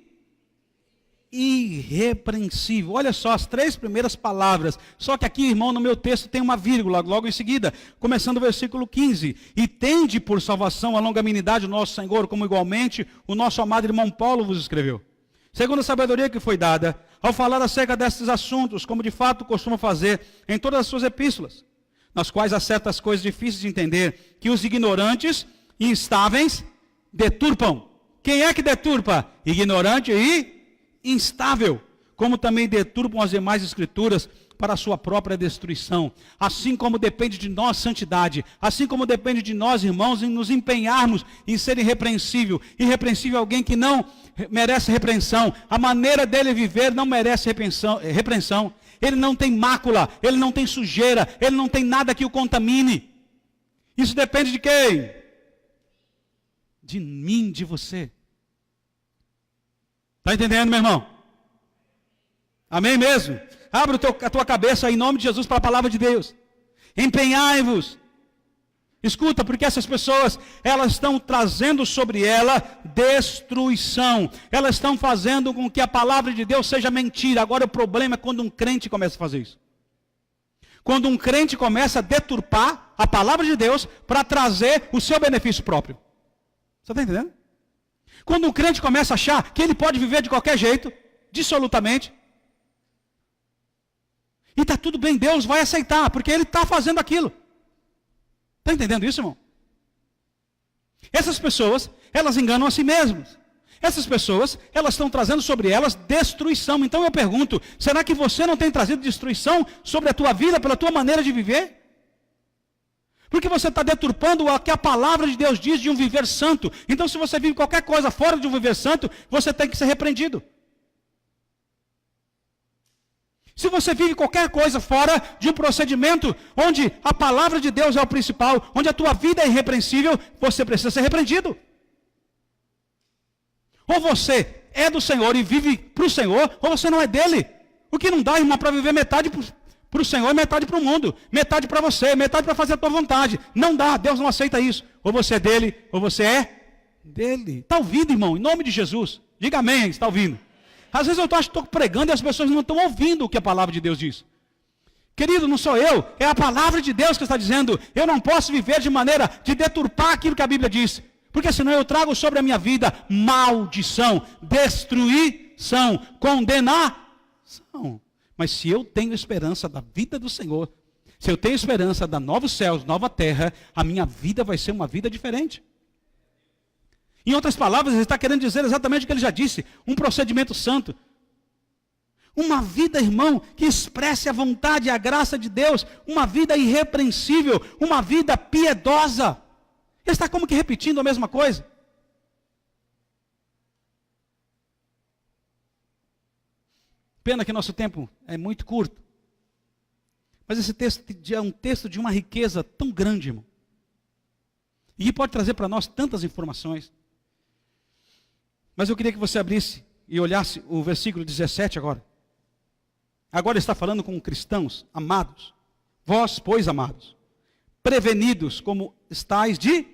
irrepreensível. Olha só as três primeiras palavras. Só que aqui, irmão, no meu texto tem uma vírgula, logo em seguida, começando o versículo 15. E tende por salvação a longanimidade do nosso Senhor, como igualmente o nosso amado irmão Paulo vos escreveu. Segundo a sabedoria que foi dada, ao falar acerca destes assuntos, como de fato costuma fazer em todas as suas epístolas, nas quais há certas coisas difíceis de entender, que os ignorantes e instáveis deturpam. Quem é que deturpa? Ignorante e instável. Como também deturpam as demais escrituras para a sua própria destruição. Assim como depende de nós santidade, assim como depende de nós, irmãos, em nos empenharmos em ser irrepreensível. Irrepreensível é alguém que não merece repreensão. A maneira dele viver não merece repreensão. Ele não tem mácula, ele não tem sujeira, ele não tem nada que o contamine. Isso depende de quem? De mim, de você. Está entendendo, meu irmão? Amém mesmo? Abre a tua cabeça em nome de Jesus para a palavra de Deus. Empenhai-vos. Escuta, porque essas pessoas, elas estão trazendo sobre ela destruição. Elas estão fazendo com que a palavra de Deus seja mentira. Agora o problema é quando um crente começa a fazer isso. Quando um crente começa a deturpar a palavra de Deus para trazer o seu benefício próprio. Você está entendendo? Quando um crente começa a achar que ele pode viver de qualquer jeito, dissolutamente, E está tudo bem, Deus vai aceitar, porque Ele está fazendo aquilo. Está entendendo isso, irmão? Essas pessoas, elas enganam a si mesmas. Essas pessoas, elas estão trazendo sobre elas destruição. Então eu pergunto, será que você não tem trazido destruição sobre a tua vida, pela tua maneira de viver? Porque você está deturpando o que a palavra de Deus diz de um viver santo. Então se você vive qualquer coisa fora de um viver santo, você tem que ser repreendido. Se você vive qualquer coisa fora de um procedimento onde a palavra de Deus é o principal, onde a tua vida é irrepreensível, você precisa ser repreendido. Ou você é do Senhor e vive para o Senhor, ou você não é dele. O que não dá, irmão, para viver metade para o Senhor e metade para o mundo. Metade para você, metade para fazer a tua vontade. Não dá, Deus não aceita isso. Ou você é dele, ou você é dele. Está ouvindo, irmão, em nome de Jesus. Diga amém, está ouvindo. Às vezes eu estou pregando e as pessoas não estão ouvindo o que a palavra de Deus diz. Querido, não sou eu, é a palavra de Deus que está dizendo. Eu não posso viver de maneira de deturpar aquilo que a Bíblia diz. Porque senão eu trago sobre a minha vida maldição, destruição, condenação. Mas se eu tenho esperança da vida do Senhor, se eu tenho esperança da novos céus, nova terra, a minha vida vai ser uma vida diferente. Em outras palavras, ele está querendo dizer exatamente o que ele já disse, um procedimento santo. Uma vida, irmão, que expresse a vontade e a graça de Deus, uma vida irrepreensível, uma vida piedosa. Ele está como que repetindo a mesma coisa. Pena que nosso tempo é muito curto. Mas esse texto é um texto de uma riqueza tão grande, irmão. E pode trazer para nós tantas informações. Mas eu queria que você abrisse e olhasse o versículo 17 agora. Agora está falando com cristãos, amados. Vós, pois, amados, prevenidos como estáis de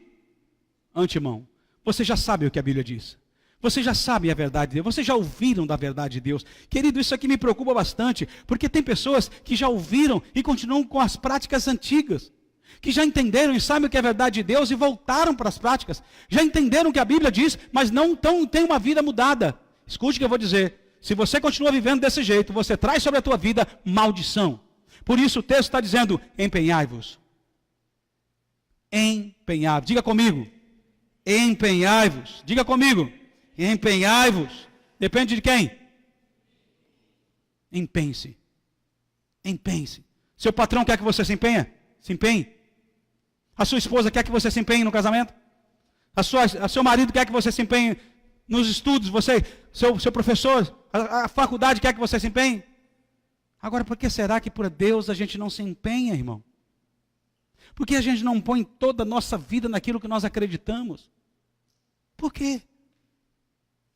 antemão. Você já sabe o que a Bíblia diz. Você já sabe a verdade de Deus. Vocês já ouviram da verdade de Deus. Querido, isso aqui me preocupa bastante. Porque tem pessoas que já ouviram e continuam com as práticas antigas. Que já entenderam e sabem o que é a verdade de Deus e voltaram para as práticas. Já entenderam o que a Bíblia diz, mas não têm uma vida mudada. Escute o que eu vou dizer. Se você continua vivendo desse jeito, você traz sobre a tua vida maldição. Por isso o texto está dizendo, empenhai-vos. Empenhai-vos. Diga comigo. Empenhai-vos. Diga comigo. Empenhai-vos. Depende de quem? Empenhe-se. Empenhe-se. Seu patrão quer que você se empenhe? Se empenhe. A sua esposa quer que você se empenhe no casamento? Seu marido quer que você se empenhe nos estudos? Seu professor, a faculdade quer que você se empenhe? Agora, por que será que por Deus a gente não se empenha, irmão? Por que a gente não põe toda a nossa vida naquilo que nós acreditamos? Por quê?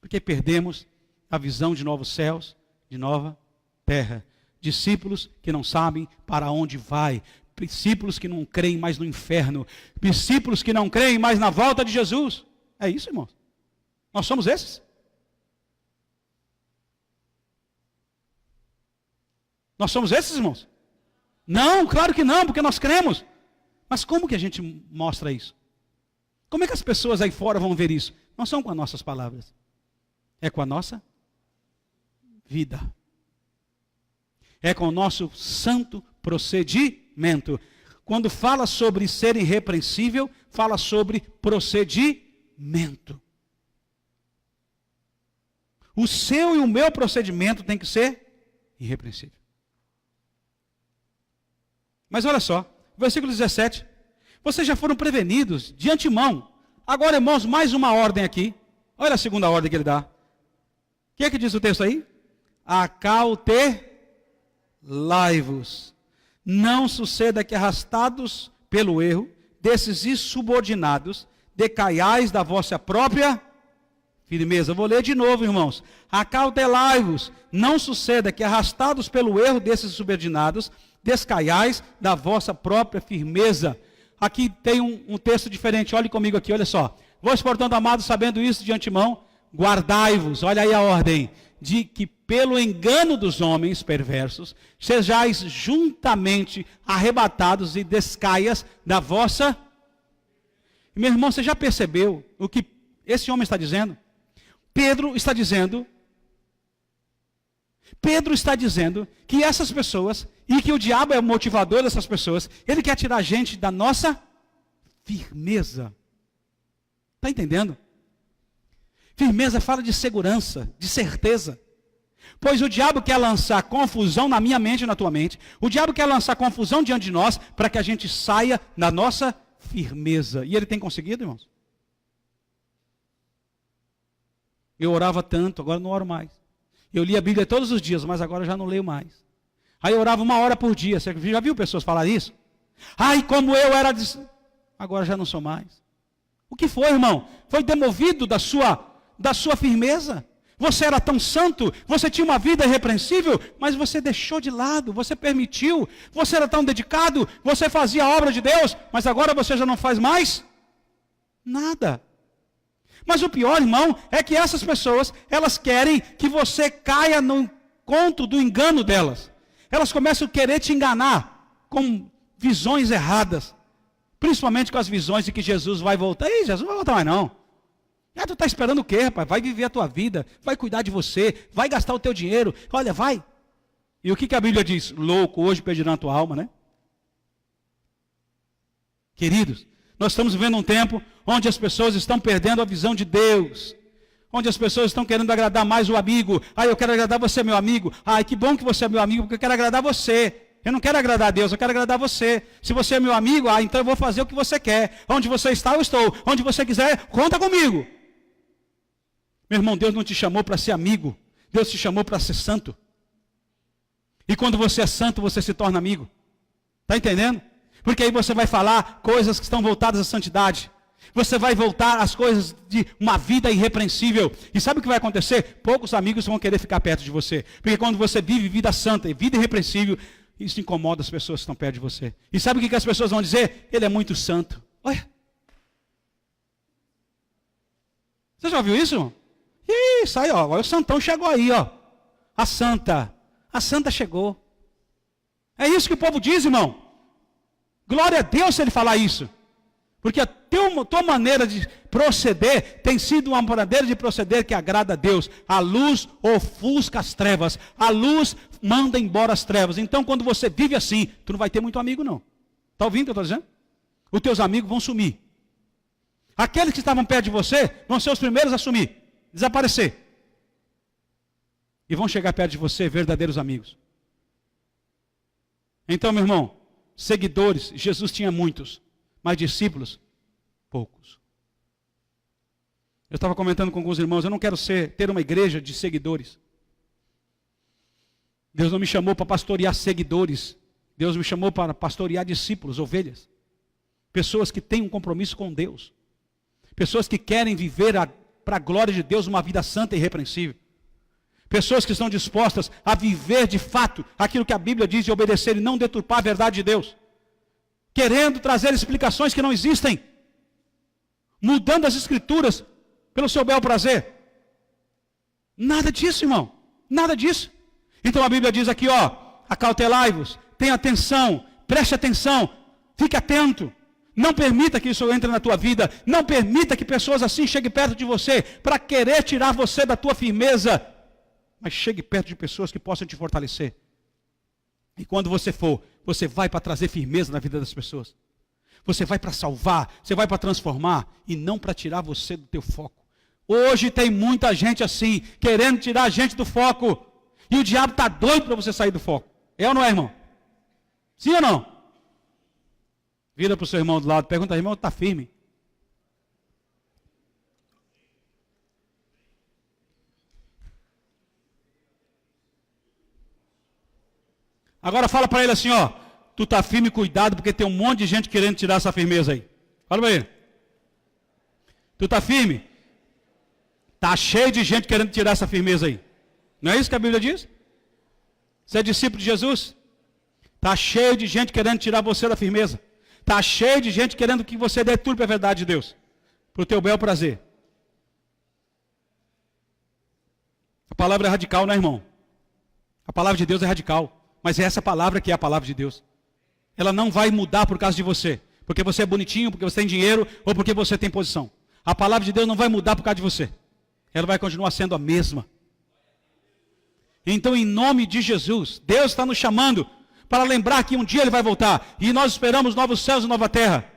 Porque perdemos a visão de novos céus, de nova terra. Discípulos que não sabem para onde vai. Discípulos que não creem mais no inferno. Discípulos que não creem mais na volta de Jesus. É isso, irmãos. Nós somos esses. Nós somos esses, irmãos? Não, claro que não, porque nós cremos. Mas como que a gente mostra isso? Como é que as pessoas aí fora vão ver isso? Não são com as nossas palavras. É com a nossa vida. É com o nosso santo procedimento. Quando fala sobre ser irrepreensível, fala sobre procedimento. O seu e o meu procedimento tem que ser irrepreensível. Mas olha só, versículo 17. Vocês já foram prevenidos de antemão. Agora, irmãos, mais uma ordem aqui. Olha a segunda ordem que ele dá. O que é que diz o texto aí? Acautelai-vos. Não suceda que, arrastados pelo erro desses insubordinados, decaiais da vossa própria firmeza. Eu vou ler de novo, irmãos. Acautelai-vos. Não suceda que, arrastados pelo erro desses insubordinados, descaiais da vossa própria firmeza. Aqui tem um texto diferente. Olhe comigo aqui, olha só. Vós, portanto, amados, sabendo isso de antemão, guardai-vos, olha aí a ordem, de que pelo engano dos homens perversos, sejais juntamente arrebatados e descaias da vossa... Meu irmão, você já percebeu o que esse homem está dizendo? Pedro está dizendo Pedro está dizendo que essas pessoas, e que o diabo é o motivador dessas pessoas, ele quer tirar a gente da nossa firmeza. Está entendendo? Firmeza fala de segurança, de certeza. Pois o diabo quer lançar confusão na minha mente e na tua mente. O diabo quer lançar confusão diante de nós para que a gente saia da nossa firmeza. E ele tem conseguido, irmãos? Eu orava tanto, agora não oro mais. Eu li a Bíblia todos os dias, mas agora já não leio mais. Aí eu orava 1 hora por dia. Você já viu pessoas falar isso? Ai, como eu era... Agora já não sou mais. O que foi, irmão? Foi demovido da sua firmeza. Você era tão santo, você tinha uma vida irrepreensível, mas você deixou de lado, você permitiu. Você era tão dedicado, você fazia a obra de Deus, mas agora você já não faz mais nada. Mas o pior, irmão, é que essas pessoas, elas querem que você caia no conto do engano delas. Elas começam a querer te enganar com visões erradas. Principalmente com as visões de que Jesus vai voltar. Ih, Jesus não vai voltar mais não. Tu está esperando o quê, rapaz? Vai viver a tua vida, vai cuidar de você, vai gastar o teu dinheiro. Olha, vai. E o que a Bíblia diz? Louco, hoje perderão a tua alma, né? Queridos, nós estamos vivendo um tempo onde as pessoas estão perdendo a visão de Deus. Onde as pessoas estão querendo agradar mais o amigo. Eu quero agradar você, meu amigo. Que bom que você é meu amigo, porque eu quero agradar você. Eu não quero agradar a Deus, eu quero agradar você. Se você é meu amigo, então eu vou fazer o que você quer. Onde você está, eu estou. Onde você quiser, conta comigo. Meu irmão, Deus não te chamou para ser amigo. Deus te chamou para ser santo. E quando você é santo, você se torna amigo. Está entendendo? Porque aí você vai falar coisas que estão voltadas à santidade. Você vai voltar às coisas de uma vida irrepreensível. E sabe o que vai acontecer? Poucos amigos vão querer ficar perto de você. Porque quando você vive vida santa e vida irrepreensível, isso incomoda as pessoas que estão perto de você. E sabe o que as pessoas vão dizer? Ele é muito santo. Olha. Você já viu isso, irmão? Isso aí, ó. O santão chegou aí, ó. A santa chegou. É isso que o povo diz, irmão. Glória a Deus se ele falar isso. Porque a tua maneira de proceder tem sido uma maneira de proceder que agrada a Deus. A luz ofusca as trevas. A luz manda embora as trevas. Então, quando você vive assim, tu não vai ter muito amigo, não. Está ouvindo o que eu estou dizendo? Os teus amigos vão sumir. Aqueles que estavam perto de você vão ser os primeiros a sumir, desaparecer. E vão chegar perto de você verdadeiros amigos. Então, meu irmão, seguidores, Jesus tinha muitos. Mas discípulos, poucos. Eu estava comentando com alguns irmãos, eu não quero ter uma igreja de seguidores. Deus não me chamou para pastorear seguidores. Deus me chamou para pastorear discípulos, ovelhas. Pessoas que têm um compromisso com Deus. Pessoas que querem viver para a glória de Deus uma vida santa e irrepreensível. Pessoas que estão dispostas a viver de fato aquilo que a Bíblia diz e obedecer e não deturpar a verdade de Deus. Querendo trazer explicações que não existem, mudando as escrituras pelo seu bel prazer. Nada disso, irmão, nada disso. Então a Bíblia diz aqui, ó, acautelai-vos, tenha atenção, preste atenção, fique atento. Não permita que isso entre na tua vida, não permita que pessoas assim cheguem perto de você para querer tirar você da tua firmeza, mas chegue perto de pessoas que possam te fortalecer. E quando você for, você vai para trazer firmeza na vida das pessoas. Você vai para salvar, você vai para transformar e não para tirar você do teu foco. Hoje tem muita gente assim, querendo tirar a gente do foco. E o diabo está doido para você sair do foco. É ou não é, irmão? Sim ou não? Vira para o seu irmão do lado, pergunta, irmão, está firme? Agora fala para ele assim, ó, tu está firme, cuidado, porque tem um monte de gente querendo tirar essa firmeza aí. Fala para ele. Tu está firme? Está cheio de gente querendo tirar essa firmeza aí. Não é isso que a Bíblia diz? Você é discípulo de Jesus? Está cheio de gente querendo tirar você da firmeza. Está cheio de gente querendo que você deturpe a verdade de Deus. Para o teu bel prazer. A palavra é radical, né, irmão? A palavra de Deus é radical. Mas é essa palavra que é a palavra de Deus. Ela não vai mudar por causa de você. Porque você é bonitinho, porque você tem dinheiro, ou porque você tem posição. A palavra de Deus não vai mudar por causa de você. Ela vai continuar sendo a mesma. Então, em nome de Jesus, Deus está nos chamando para lembrar que um dia Ele vai voltar. E nós esperamos novos céus e nova terra.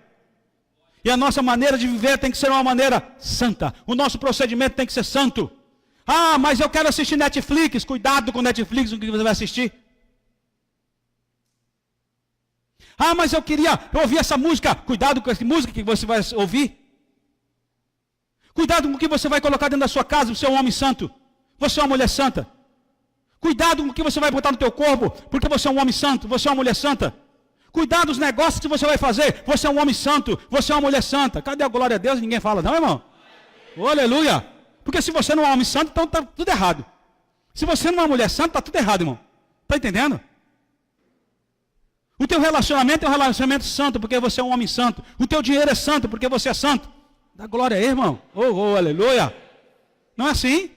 E a nossa maneira de viver tem que ser uma maneira santa. O nosso procedimento tem que ser santo. Ah, mas eu quero assistir Netflix. Cuidado com Netflix, o que você vai assistir. Ah, mas eu queria ouvir essa música. Cuidado com essa música que você vai ouvir. Cuidado com o que você vai colocar dentro da sua casa. Você é um homem santo. Você é uma mulher santa. Cuidado com o que você vai botar no teu corpo, porque você é um homem santo, você é uma mulher santa. Cuidado dos negócios que você vai fazer. Você é um homem santo, você é uma mulher santa. Cadê a glória a Deus? Ninguém fala, não, irmão? Oh, aleluia. Porque se você não é um homem santo, então está tudo errado. Se você não é uma mulher santa, está tudo errado, irmão. Está entendendo? O teu relacionamento é um relacionamento santo, porque você é um homem santo. O teu dinheiro é santo, porque você é santo. Dá glória aí, irmão. Oh, aleluia. Não é assim?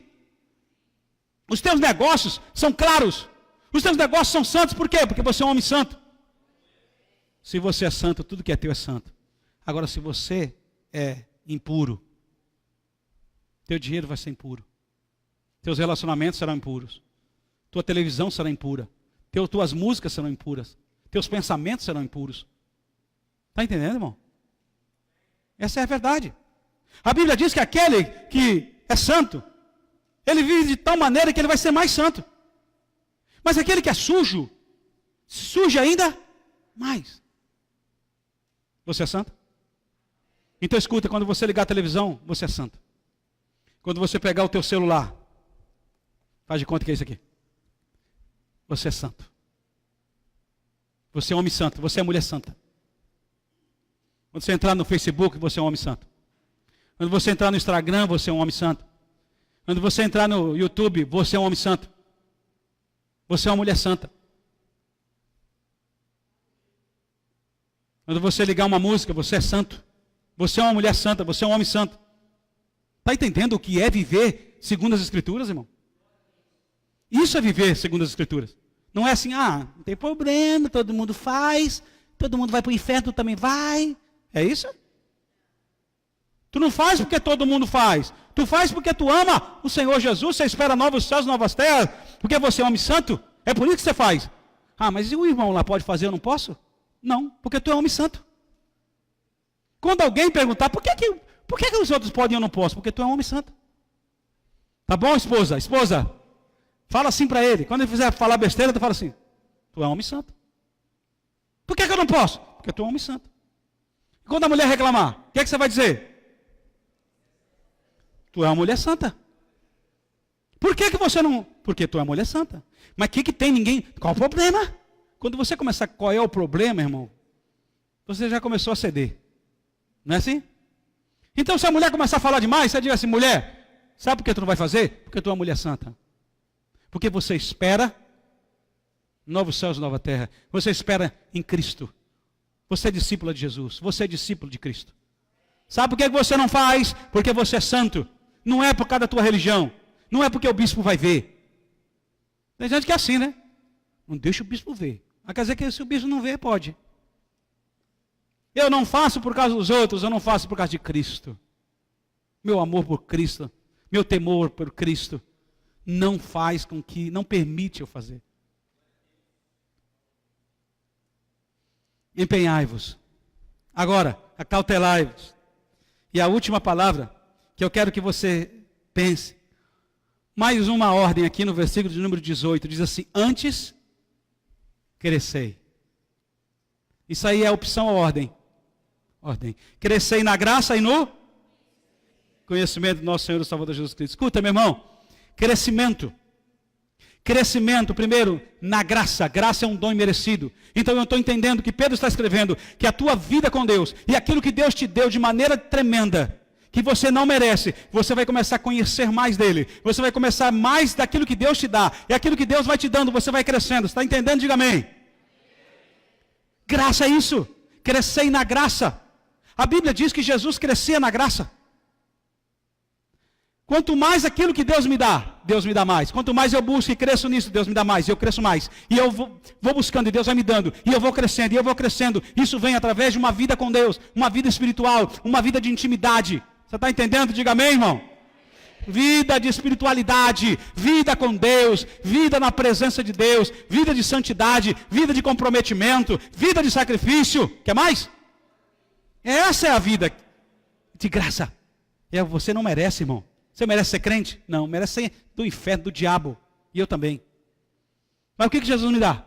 Os teus negócios são claros. Os teus negócios são santos, por quê? Porque você é um homem santo. Se você é santo, tudo que é teu é santo. Agora, se você é impuro, teu dinheiro vai ser impuro. Teus relacionamentos serão impuros. Tua televisão será impura. Tuas músicas serão impuras. Teus pensamentos serão impuros. Está entendendo, irmão? Essa é a verdade. A Bíblia diz que aquele que é santo, ele vive de tal maneira que ele vai ser mais santo. Mas aquele que é sujo, suja ainda mais. Você é santo? Então escuta, quando você ligar a televisão, você é santo. Quando você pegar o teu celular, faz de conta que é isso aqui. Você é santo. Você é homem santo, você é mulher santa. Quando você entrar no Facebook, você é um homem santo. Quando você entrar no Instagram, você é um homem santo. Quando você entrar no YouTube, você é um homem santo. Você é uma mulher santa. Quando você ligar uma música, você é santo. Você é uma mulher santa, você é um homem santo. Está entendendo o que é viver segundo as Escrituras, irmão? Isso é viver segundo as Escrituras. Não é assim, não tem problema, todo mundo faz, todo mundo vai para o inferno, tu também vai. É isso? Tu não faz porque todo mundo faz. Tu faz porque tu ama o Senhor Jesus, você espera novos céus, novas terras, porque você é homem santo. É por isso que você faz. Mas e o irmão lá pode fazer, eu não posso? Não, porque tu é homem santo. Quando alguém perguntar, por que os outros podem e eu não posso? Porque tu é um homem santo. Tá bom, esposa? Esposa, fala assim para ele. Quando ele fizer falar besteira, tu fala assim, tu é um homem santo. Por que eu não posso? Porque tu é um homem santo. E quando a mulher reclamar, o que é que você vai dizer? Tu é uma mulher santa. Por que você não... Porque tu é uma mulher santa. Mas o que tem ninguém... Qual o problema? Quando você começar, qual é o problema, irmão? Você já começou a ceder. Não é assim? Então, se a mulher começar a falar demais, você diz assim, mulher, sabe por que tu não vai fazer? Porque tu é uma mulher santa. Porque você espera novos céus e nova terra. Você espera em Cristo. Você é discípula de Jesus. Você é discípulo de Cristo. Sabe por que você não faz? Porque você é santo. Não é por causa da tua religião. Não é porque o bispo vai ver. Tem gente que é assim, né? Não deixa o bispo ver. Mas quer dizer que se o bispo não ver, pode. Eu não faço por causa dos outros, eu não faço por causa de Cristo. Meu amor por Cristo, meu temor por Cristo, não faz com que, não permite eu fazer. Empenhai-vos. Agora, acautelai-vos. E a última palavra que eu quero que você pense. Mais uma ordem aqui no versículo de número 18. Diz assim, antes crescei. Isso aí é opção ou ordem? Ordem. Crescei na graça e no conhecimento do nosso Senhor e Salvador Jesus Cristo. Escuta, meu irmão. Crescimento. Crescimento, primeiro, na graça. Graça é um dom imerecido. Então eu estou entendendo que Pedro está escrevendo que a tua vida com Deus e aquilo que Deus te deu de maneira tremenda, que você não merece, você vai começar a conhecer mais dele. Você vai começar mais daquilo que Deus te dá. E aquilo que Deus vai te dando, você vai crescendo. Está entendendo? Diga amém. Graça é isso. Crescei na graça. A Bíblia diz que Jesus crescia na graça. Quanto mais aquilo que Deus me dá mais. Quanto mais eu busco e cresço nisso, Deus me dá mais, eu cresço mais. E eu vou buscando e Deus vai me dando. E eu vou crescendo, e eu vou crescendo. Isso vem através de uma vida com Deus, uma vida espiritual, uma vida de intimidade. Você está entendendo? Diga amém, irmão. Vida de espiritualidade, vida com Deus, vida na presença de Deus, vida de santidade, vida de comprometimento, vida de sacrifício. Quer mais? Essa é a vida de graça. Você não merece, irmão. Você merece ser crente? Não, merece ser do inferno, do diabo. E eu também. Mas o que Jesus me dá?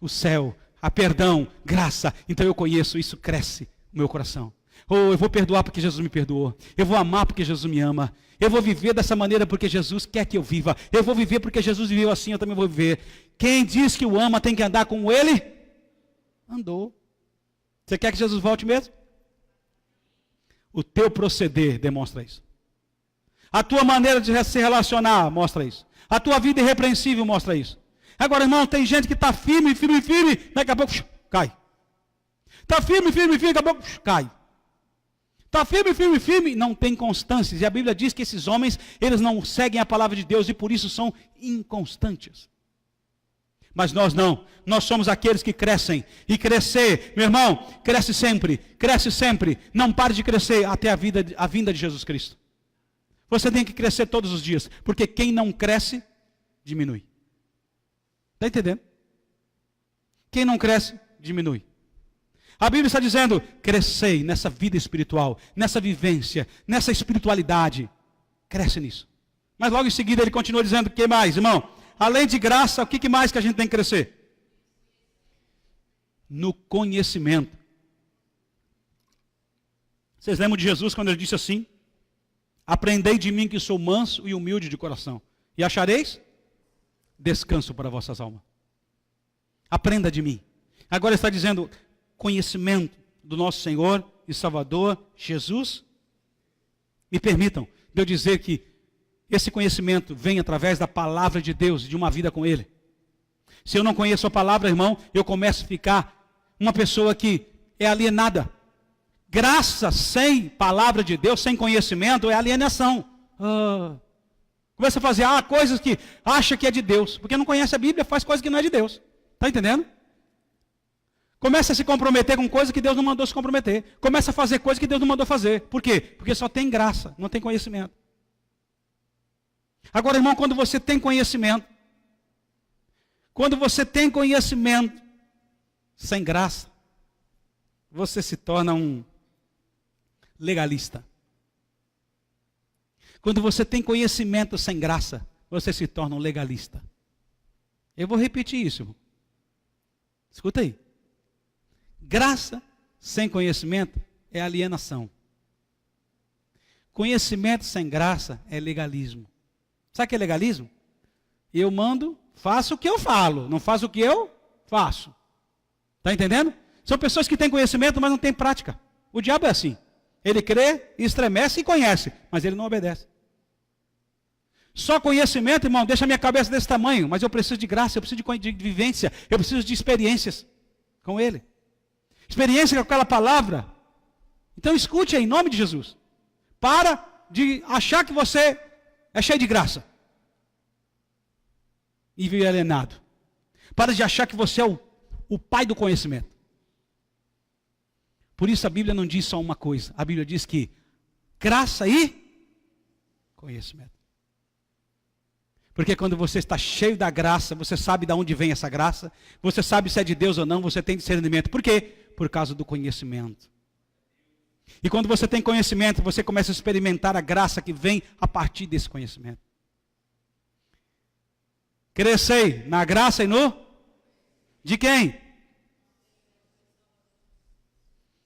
O céu, a perdão, graça. Então eu conheço, isso cresce no meu coração. Eu vou perdoar porque Jesus me perdoou. Eu vou amar porque Jesus me ama. Eu vou viver dessa maneira porque Jesus quer que eu viva. Eu vou viver porque Jesus viveu assim, eu também vou viver. Quem diz que o ama tem que andar como ele andou. Você quer que Jesus volte mesmo? O teu proceder demonstra isso. A tua maneira de se relacionar mostra isso. A tua vida irrepreensível mostra isso. Agora, irmão, tem gente que está firme, daqui a pouco cai. Está firme, daqui a pouco cai. Está firme, não tem constâncias. E a Bíblia diz que esses homens, eles não seguem a palavra de Deus e por isso são inconstantes. Mas nós não. Nós somos aqueles que crescem. E crescer, meu irmão, cresce sempre. Não pare de crescer até a vinda de Jesus Cristo. Você tem que crescer todos os dias. Porque quem não cresce, diminui. Está entendendo? Quem não cresce, diminui. A Bíblia está dizendo, crescei nessa vida espiritual, nessa vivência, nessa espiritualidade. Cresce nisso. Mas logo em seguida ele continua dizendo, o que mais, irmão? Além de graça, o que mais que a gente tem que crescer? No conhecimento. Vocês lembram de Jesus quando ele disse assim? Aprendei de mim que sou manso e humilde de coração. E achareis descanso para vossas almas. Aprenda de mim. Agora ele está dizendo, conhecimento do nosso Senhor e Salvador, Jesus. Me permitam de eu dizer que esse conhecimento vem através da palavra de Deus e de uma vida com Ele. Se eu não conheço a palavra, irmão, eu começo a ficar uma pessoa que é alienada. Graça sem palavra de Deus, sem conhecimento, é alienação. Começa a fazer coisas que acha que é de Deus. Porque não conhece a Bíblia, faz coisas que não é de Deus. Está entendendo? Começa a se comprometer com coisas que Deus não mandou se comprometer. Começa a fazer coisas que Deus não mandou fazer. Por quê? Porque só tem graça, não tem conhecimento. Agora, irmão, quando você tem conhecimento sem graça, você se torna um legalista. Quando você tem conhecimento sem graça, você se torna um legalista. Eu vou repetir isso, irmão. Escuta aí. Graça sem conhecimento é alienação. Conhecimento sem graça é legalismo. Sabe o que é legalismo? Eu mando, faço o que eu falo, não faço o que eu faço. Está entendendo? São pessoas que têm conhecimento, mas não têm prática. O diabo é assim. Ele crê, estremece e conhece, mas ele não obedece. Só conhecimento, irmão, deixa a minha cabeça desse tamanho, mas eu preciso de graça, eu preciso de vivência, eu preciso de experiências com Ele. Experiência com aquela palavra. Então escute aí, em nome de Jesus. Para de achar que você é cheio de graça e vive alienado. Para de achar que você é o pai do conhecimento. Por isso a Bíblia não diz só uma coisa. A Bíblia diz que graça e conhecimento. Porque quando você está cheio da graça, você sabe de onde vem essa graça, você sabe se é de Deus ou não, você tem discernimento. Por quê? Por causa do conhecimento. E quando você tem conhecimento, você começa a experimentar a graça que vem a partir desse conhecimento. Crescei na graça e no... De quem?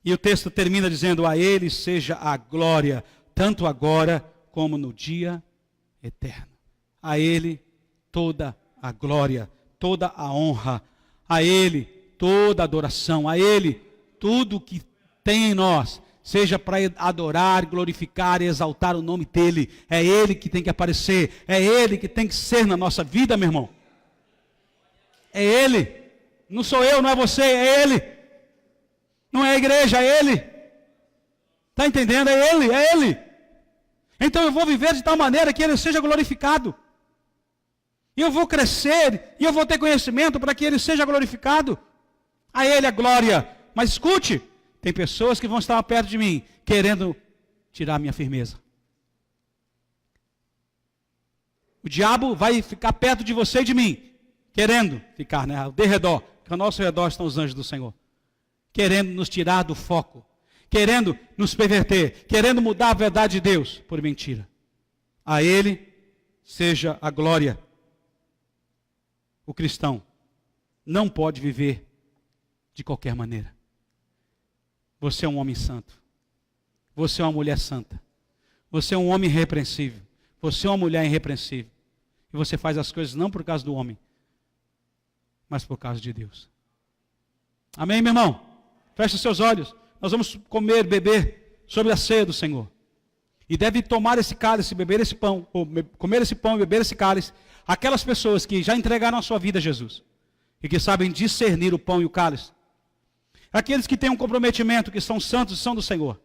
E o texto termina dizendo, a Ele seja a glória, tanto agora como no dia eterno. A Ele toda a glória, toda a honra, a Ele toda a adoração, a Ele tudo que tem em nós, seja para adorar, glorificar e exaltar o nome dEle. É Ele que tem que aparecer, é Ele que tem que ser na nossa vida, meu irmão. É Ele, não sou eu, não é você, é Ele. Não é a igreja, é Ele. Está entendendo? É Ele, é Ele. Então eu vou viver de tal maneira que Ele seja glorificado. E eu vou crescer, e eu vou ter conhecimento para que Ele seja glorificado. A Ele a glória. Mas escute, tem pessoas que vão estar perto de mim, querendo tirar a minha firmeza. O diabo vai ficar perto de você e de mim, querendo ficar, né, ao derredor, que ao nosso redor estão os anjos do Senhor, querendo nos tirar do foco, querendo nos perverter, querendo mudar a verdade de Deus por mentira. A Ele seja a glória. O cristão não pode viver de qualquer maneira. Você é um homem santo. Você é uma mulher santa. Você é um homem irrepreensível. Você é uma mulher irrepreensível. E você faz as coisas não por causa do homem, mas por causa de Deus. Amém, meu irmão? Feche os seus olhos. Nós vamos comer, beber sobre a ceia do Senhor. E deve tomar esse cálice, beber esse pão, ou comer esse pão e beber esse cálice, aquelas pessoas que já entregaram a sua vida a Jesus e que sabem discernir o pão e o cálice. Aqueles que têm um comprometimento, que são santos e são do Senhor.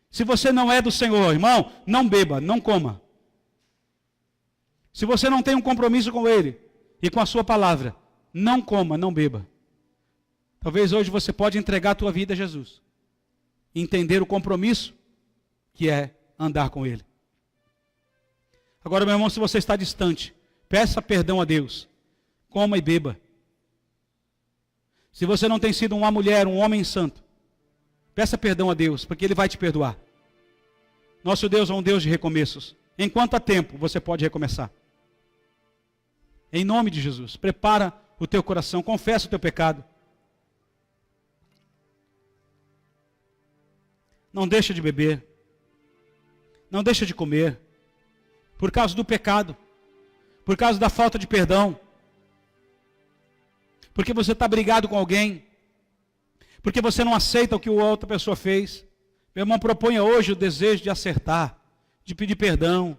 Se você não é do Senhor, irmão, não beba, não coma. Se você não tem um compromisso com Ele e com a sua palavra, não coma, não beba. Talvez hoje você pode entregar a tua vida a Jesus. Entender o compromisso que é andar com Ele. Agora, meu irmão, se você está distante, peça perdão a Deus. Coma e beba. Se você não tem sido uma mulher, um homem santo, peça perdão a Deus, porque Ele vai te perdoar. Nosso Deus é um Deus de recomeços. Enquanto há tempo, você pode recomeçar. Em nome de Jesus, prepara o teu coração, confessa o teu pecado. Não deixa de beber. Não deixa de comer. Por causa do pecado. Por causa da falta de perdão. Porque você está brigado com alguém. Porque você não aceita o que a outra pessoa fez. Meu irmão, proponha hoje o desejo de acertar, de pedir perdão.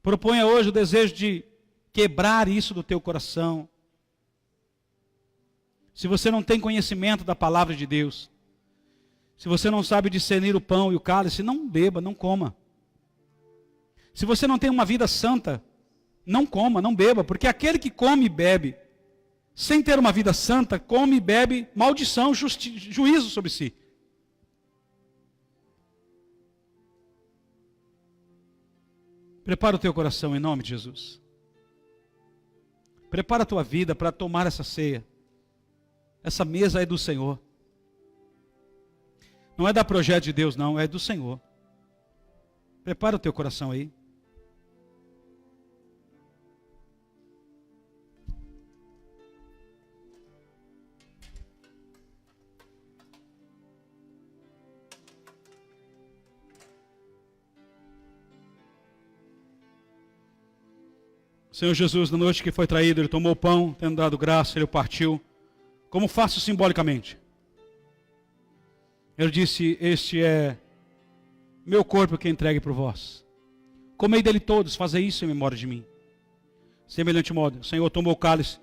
Proponha hoje o desejo de quebrar isso do teu coração. Se você não tem conhecimento da palavra de Deus, se você não sabe discernir o pão e o cálice, não beba, não coma. Se você não tem uma vida santa, não coma, não beba, porque aquele que come e bebe, sem ter uma vida santa, come e bebe maldição, juízo sobre si. Prepara o teu coração em nome de Jesus. Prepara a tua vida para tomar essa ceia. Essa mesa é do Senhor. Não é da projeto de Deus, não, é do Senhor. Prepara o teu coração aí. Senhor Jesus, na noite que foi traído, Ele tomou o pão, tendo dado graça, Ele o partiu. Como faço simbolicamente? Ele disse, este é meu corpo que entregue por vós. Comei dele todos, fazei isso em memória de mim. Semelhante modo, o Senhor tomou o cálice.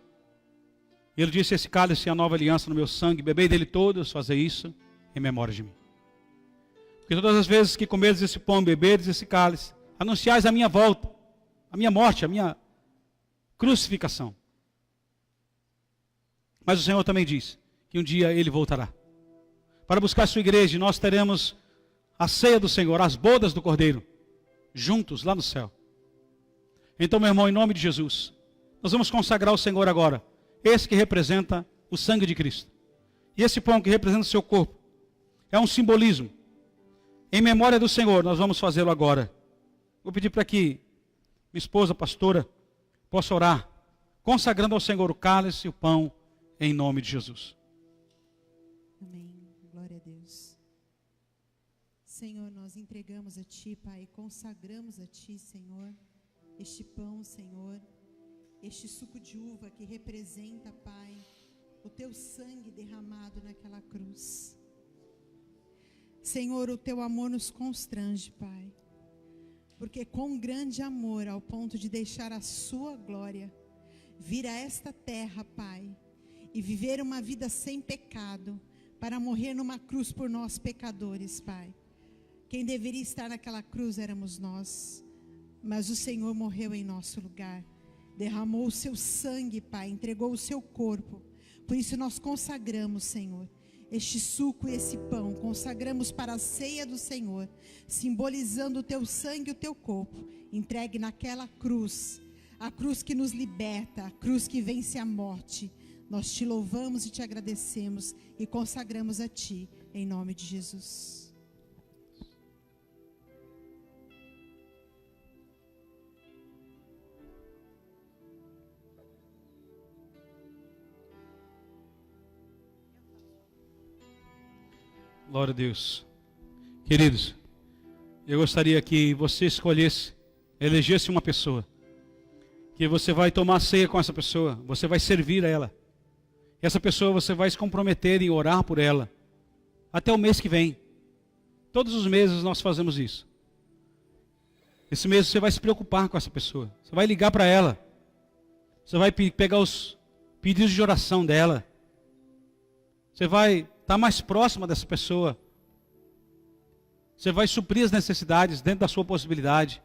Ele disse, esse cálice é a nova aliança no meu sangue. Bebei dele todos, fazei isso em memória de mim. Porque todas as vezes que comerdes esse pão, beberdes esse cálice, anunciais a minha volta, a minha morte, a minha crucificação. Mas o Senhor também diz que um dia Ele voltará para buscar a sua igreja, e nós teremos a ceia do Senhor, as bodas do Cordeiro, juntos lá no céu. Então, meu irmão, em nome de Jesus, nós vamos consagrar o Senhor agora, esse que representa o sangue de Cristo, e esse pão que representa o seu corpo, é um simbolismo. Em memória do Senhor, nós vamos fazê-lo agora. Vou pedir para que minha esposa, pastora, possa orar, consagrando ao Senhor o cálice e o pão, em nome de Jesus. Amém. Glória a Deus. Senhor, nós entregamos a Ti, Pai, consagramos a Ti, Senhor, este pão, Senhor, este suco de uva que representa, Pai, o Teu sangue derramado naquela cruz. Senhor, o Teu amor nos constrange, Pai, porque com grande amor, ao ponto de deixar a Sua glória, vir a esta terra, Pai, e viver uma vida sem pecado, para morrer numa cruz por nós pecadores, Pai. Quem deveria estar naquela cruz éramos nós, mas o Senhor morreu em nosso lugar, derramou o seu sangue, Pai, entregou o seu corpo. Por isso nós consagramos, Senhor, este suco e esse pão, consagramos para a ceia do Senhor, simbolizando o teu sangue e o teu corpo, entregue naquela cruz, a cruz que nos liberta, a cruz que vence a morte. Nós te louvamos e te agradecemos e consagramos a ti, em nome de Jesus. Glória a Deus. Queridos, eu gostaria que você escolhesse, elegesse uma pessoa, que você vai tomar ceia com essa pessoa, você vai servir a ela. Essa pessoa você vai se comprometer em orar por ela, até o mês que vem. Todos os meses nós fazemos isso. Esse mês você vai se preocupar com essa pessoa, você vai ligar para ela, você vai pegar os pedidos de oração dela, você vai estar mais próxima dessa pessoa. Você vai suprir as necessidades dentro da sua possibilidade.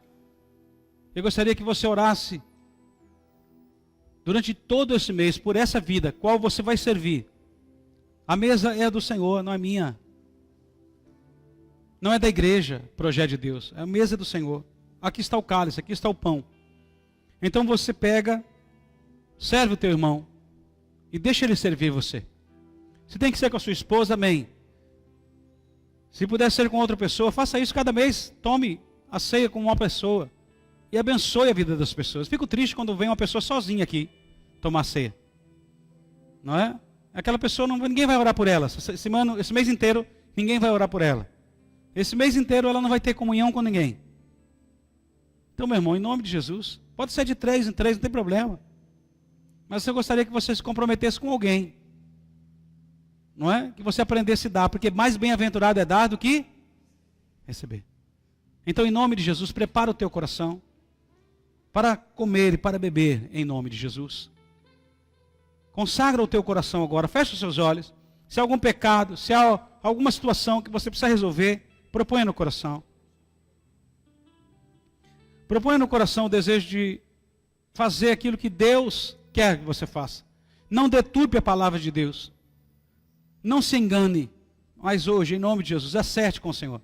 Eu gostaria que você orasse durante todo esse mês por essa vida, qual você vai servir. A mesa é do Senhor, não é minha. Não é da igreja, projeto de Deus. A mesa é do Senhor. Aqui está o cálice, aqui está o pão. Então você pega, serve o teu irmão e deixa ele servir você. Se tem que ser com a sua esposa, amém. Se puder ser com outra pessoa, faça isso cada mês. Tome a ceia com uma pessoa e abençoe a vida das pessoas. Fico triste quando vem uma pessoa sozinha aqui tomar ceia. Não é? Aquela pessoa, ninguém vai orar por ela. Esse mês inteiro, ninguém vai orar por ela. Esse mês inteiro ela não vai ter comunhão com ninguém. Então, meu irmão, em nome de Jesus, pode ser de 3 em 3, não tem problema. Mas eu gostaria que você se comprometesse com alguém. Não é? Que você aprendesse a dar, porque mais bem-aventurado é dar do que receber. Então, em nome de Jesus, prepara o teu coração para comer e para beber, em nome de Jesus. Consagra o teu coração agora, fecha os seus olhos. Se há algum pecado, se há alguma situação que você precisa resolver, proponha no coração. Proponha no coração o desejo de fazer aquilo que Deus quer que você faça. Não deturpe a palavra de Deus. Não se engane, mas hoje, em nome de Jesus, acerte com o Senhor.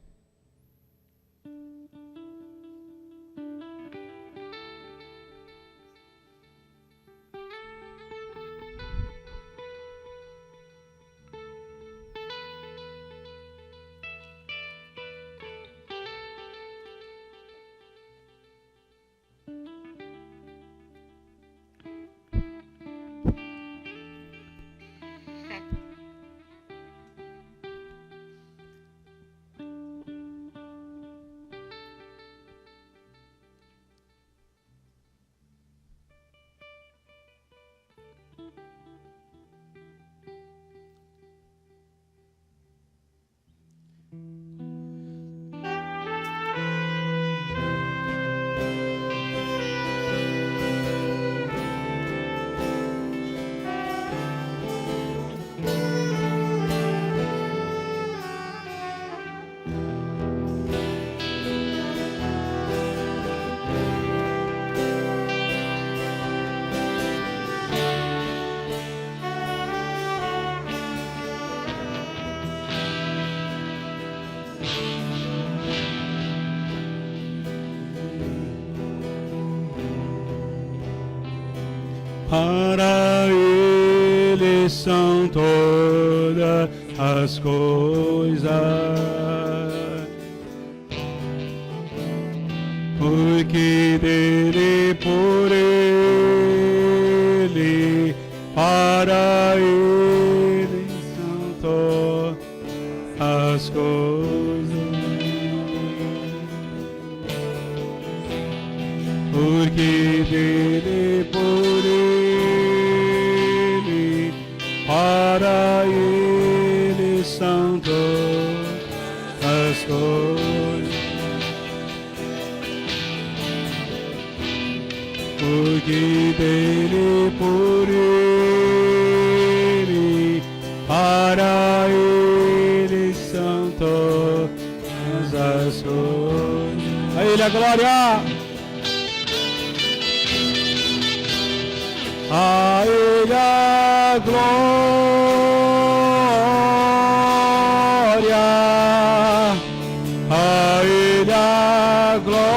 Para Ele são todas as coisas, porque dele, por Ele, para Ele são todas as coisas, porque dele, por Ele, para Ele são todas as coisas, porque dele, por Ele, para Ele são todas as coisas. A Ele a glória! A Ele a glória, a Ele a glória,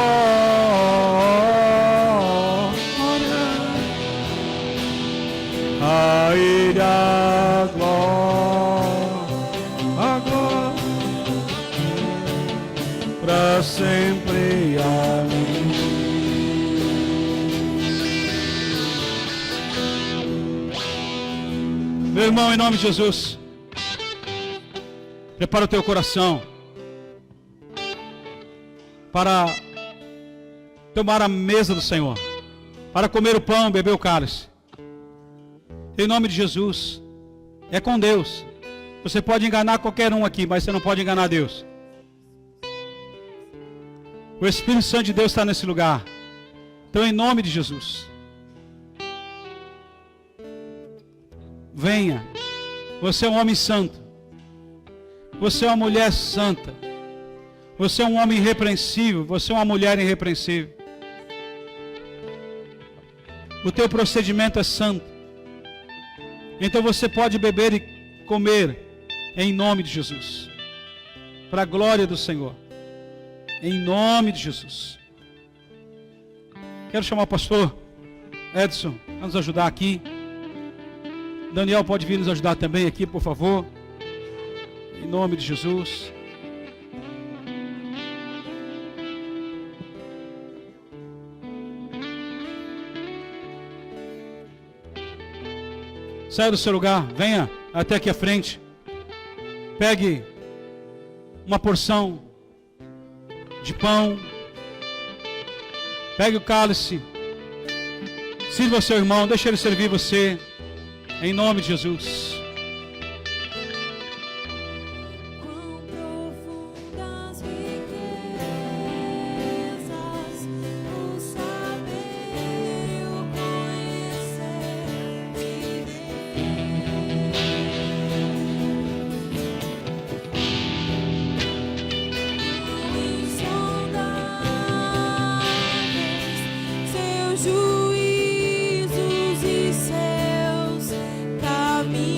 a Ele a glória, para sempre. Amém. Meu irmão, em nome de Jesus, prepara o teu coração para tomar a mesa do Senhor, para comer o pão, beber o cálice. Em nome de Jesus, é com Deus. Você pode enganar qualquer um aqui, mas você não pode enganar Deus. O Espírito Santo de Deus está nesse lugar. Então, em nome de Jesus, venha. Você é um homem santo. Você é uma mulher santa. Você é um homem irrepreensível. Você é uma mulher irrepreensível. O teu procedimento é santo. Então você pode beber e comer em nome de Jesus, para a glória do Senhor, em nome de Jesus. Quero chamar o pastor Edson para nos ajudar aqui. Daniel pode vir nos ajudar também aqui, por favor, em nome de Jesus. Saia do seu lugar, venha até aqui à frente. Pegue uma porção de pão. Pegue o cálice. Sirva ao seu irmão, deixe ele servir você. Em nome de Jesus. Juízos e seus caminhos.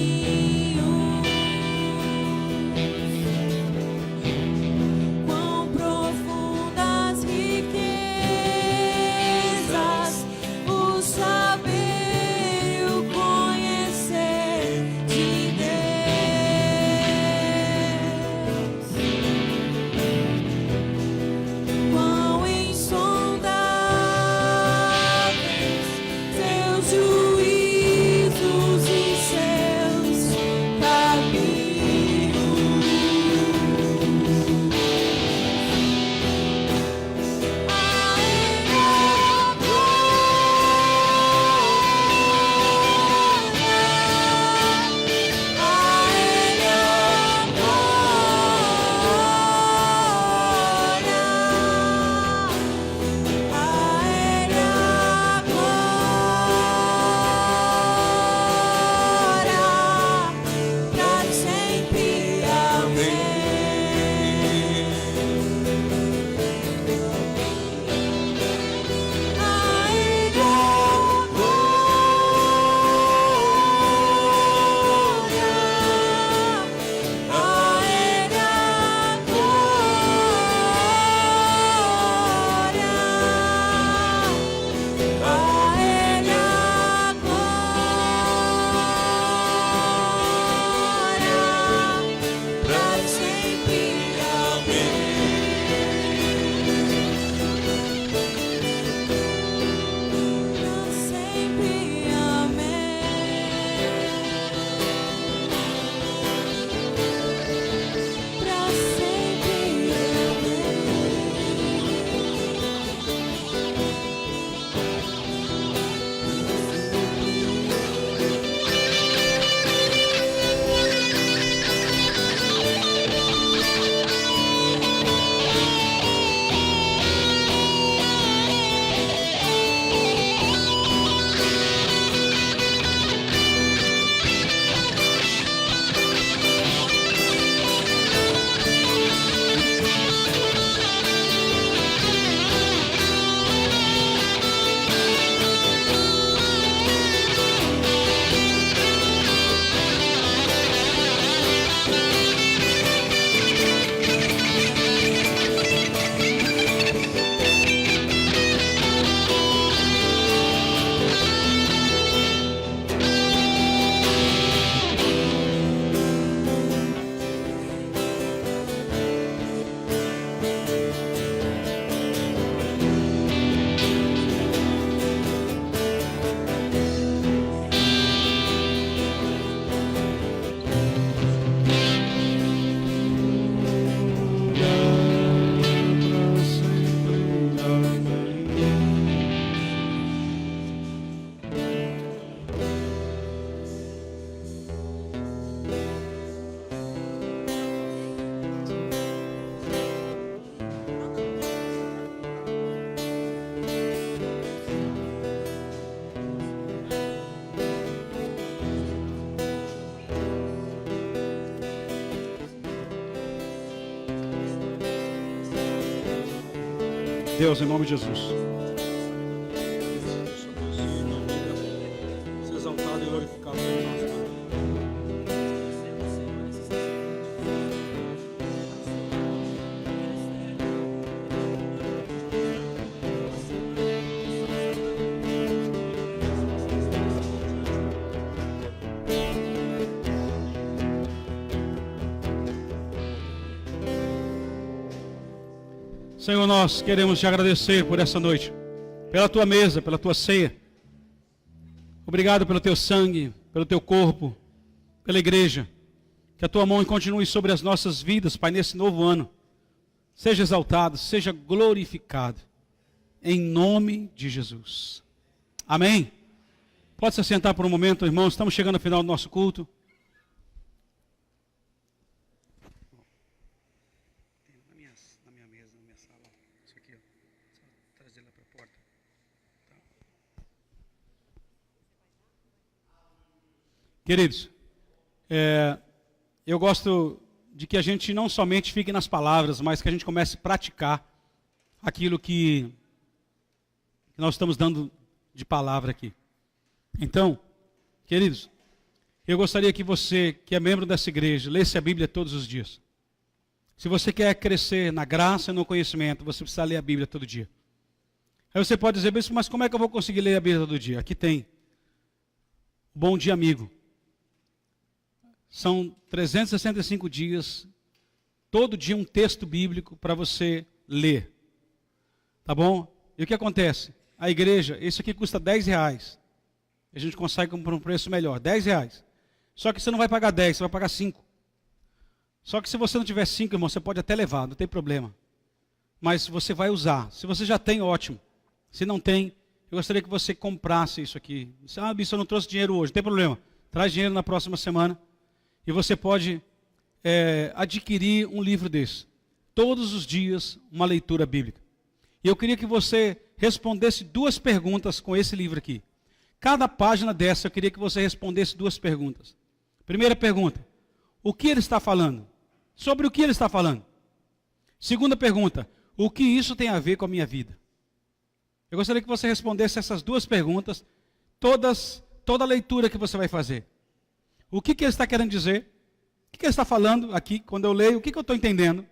Deus, em nome de Jesus. Ser exaltado e glorificado por nós. Senhor, nós queremos te agradecer por essa noite, pela tua mesa, pela tua ceia. Obrigado pelo teu sangue, pelo teu corpo, pela igreja. Que a tua mão continue sobre as nossas vidas, Pai, nesse novo ano. Seja exaltado, seja glorificado, em nome de Jesus. Amém? Pode se assentar por um momento, irmãos. Estamos chegando ao final do nosso culto. Queridos, eu gosto de que a gente não somente fique nas palavras, mas que a gente comece a praticar aquilo que nós estamos dando de palavra aqui. Então, queridos, eu gostaria que você, que é membro dessa igreja, lesse a Bíblia todos os dias. Se você quer crescer na graça e no conhecimento, você precisa ler a Bíblia todo dia. Aí você pode dizer, mas como é que eu vou conseguir ler a Bíblia todo dia? Aqui tem. Bom Dia Amigo. São 365 dias, todo dia um texto bíblico para você ler. Tá bom? E o que acontece? A igreja, isso aqui custa R$10. A gente consegue comprar um preço melhor, R$10. Só que você não vai pagar 10, você vai pagar 5. Só que se você não tiver 5, irmão, você pode até levar, não tem problema. Mas você vai usar. Se você já tem, ótimo. Se não tem, eu gostaria que você comprasse isso aqui. Bispo, eu não trouxe dinheiro hoje, não tem problema. Traz dinheiro na próxima semana. E você pode adquirir um livro desse. Todos os dias, uma leitura bíblica. E eu queria que você respondesse 2 perguntas com esse livro aqui. Cada página dessa, eu queria que você respondesse 2 perguntas. Primeira pergunta, o que ele está falando? Sobre o que ele está falando? Segunda pergunta, o que isso tem a ver com a minha vida? Eu gostaria que você respondesse essas 2 perguntas, toda a leitura que você vai fazer. O que ele está querendo dizer? O que ele está falando aqui, quando eu leio, o que eu estou entendendo?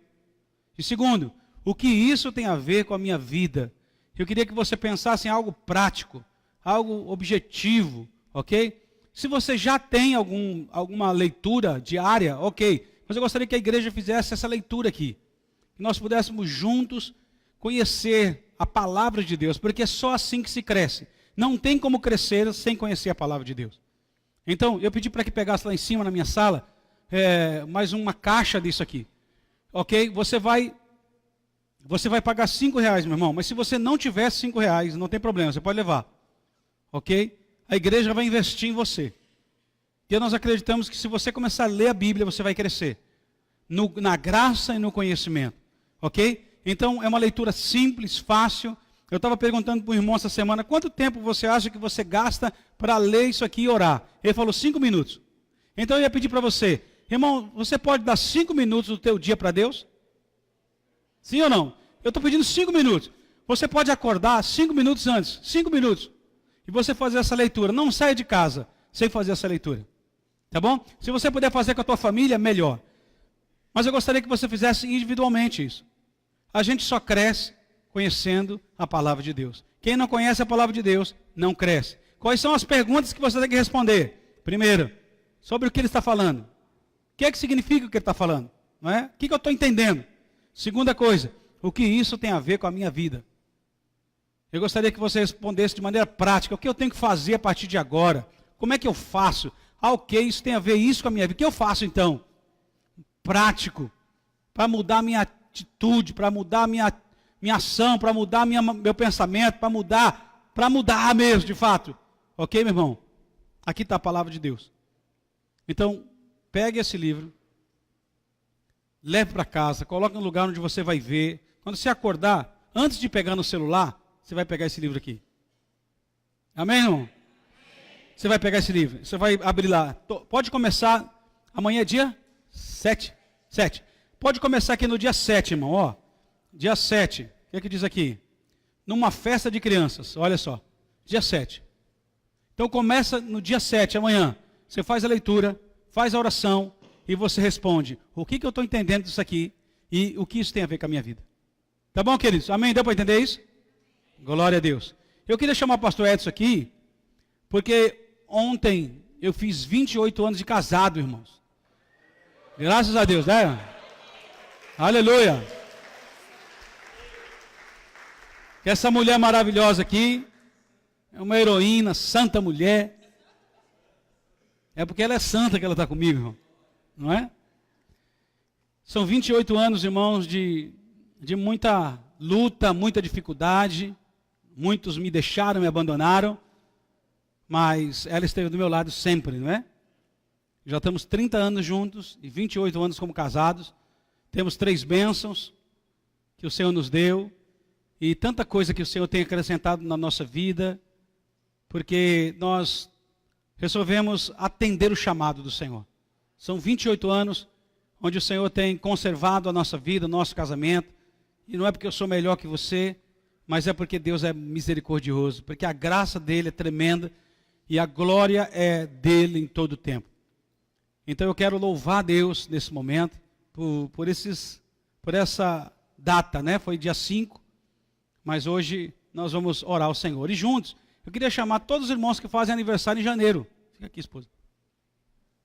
E segundo, o que isso tem a ver com a minha vida? Eu queria que você pensasse em algo prático, algo objetivo, ok? Se você já tem alguma leitura diária, ok. Mas eu gostaria que a igreja fizesse essa leitura aqui. Que nós pudéssemos juntos conhecer a palavra de Deus, porque é só assim que se cresce. Não tem como crescer sem conhecer a palavra de Deus. Então, eu pedi para que pegasse lá em cima na minha sala, mais uma caixa disso aqui. Ok? Você vai pagar R$5, meu irmão, mas se você não tiver R$5, não tem problema, você pode levar. Ok? A igreja vai investir em você. E nós acreditamos que se você começar a ler a Bíblia, você vai crescer. Na graça e no conhecimento. Ok? Então, é uma leitura simples, fácil. Eu estava perguntando para o irmão essa semana, quanto tempo você acha que você gasta para ler isso aqui e orar? Ele falou 5 minutos. Então eu ia pedir para você, irmão, você pode dar 5 minutos do teu dia para Deus? Sim ou não? Eu estou pedindo 5 minutos. Você pode acordar 5 minutos antes, 5 minutos, e você fazer essa leitura. Não saia de casa sem fazer essa leitura. Tá bom? Se você puder fazer com a tua família, melhor. Mas eu gostaria que você fizesse individualmente isso. A gente só cresce conhecendo a palavra de Deus. Quem não conhece a palavra de Deus, não cresce. Quais são as perguntas que você tem que responder? Primeiro, sobre o que ele está falando. O que é que significa o que ele está falando? Não é? O que eu estou entendendo? Segunda coisa, o que isso tem a ver com a minha vida? Eu gostaria que você respondesse de maneira prática. O que eu tenho que fazer a partir de agora? Como é que eu faço? Ok, isso tem a ver isso com a minha vida. O que eu faço então? Prático. Para mudar a minha atitude, para mudar a minha ação, para mudar meu pensamento, para mudar mesmo, de fato. Ok, meu irmão? Aqui está a palavra de Deus. Então, pegue esse livro, leve para casa, coloque no lugar onde você vai ver. Quando você acordar, antes de pegar no celular, você vai pegar esse livro aqui. Amém, irmão? Você vai pegar esse livro, você vai abrir lá. Pode começar, amanhã é dia 7. Pode começar aqui no dia 7, irmão, ó. Dia 7, o que é que diz aqui? numa festa de crianças, olha só, dia 7. Então começa no dia 7, amanhã. Você faz a leitura, faz a oração e você responde: o que eu estou entendendo disso aqui e o que isso tem a ver com a minha vida. Tá bom, queridos? Amém? Deu para entender isso? Glória a Deus. Eu queria chamar o pastor Edson aqui, porque ontem eu fiz 28 anos de casado, irmãos. Graças a Deus, né? Aleluia. Que essa mulher maravilhosa aqui é uma heroína, santa mulher. É porque ela é santa que ela está comigo, irmão. Não é? São 28 anos, irmãos, de muita luta, muita dificuldade. Muitos me deixaram, me abandonaram. Mas ela esteve do meu lado sempre, não é? Já estamos 30 anos juntos e 28 anos como casados. Temos 3 bênçãos que o Senhor nos deu. E tanta coisa que o Senhor tem acrescentado na nossa vida. Porque nós resolvemos atender o chamado do Senhor. São 28 anos onde o Senhor tem conservado a nossa vida, o nosso casamento. E não é porque eu sou melhor que você, mas é porque Deus é misericordioso, porque a graça dele é tremenda e a glória é dele em todo o tempo. Então eu quero louvar a Deus nesse momento por essa data, né? Foi dia 5, mas hoje nós vamos orar ao Senhor. E juntos, eu queria chamar todos os irmãos que fazem aniversário em janeiro. Fica aqui, esposa.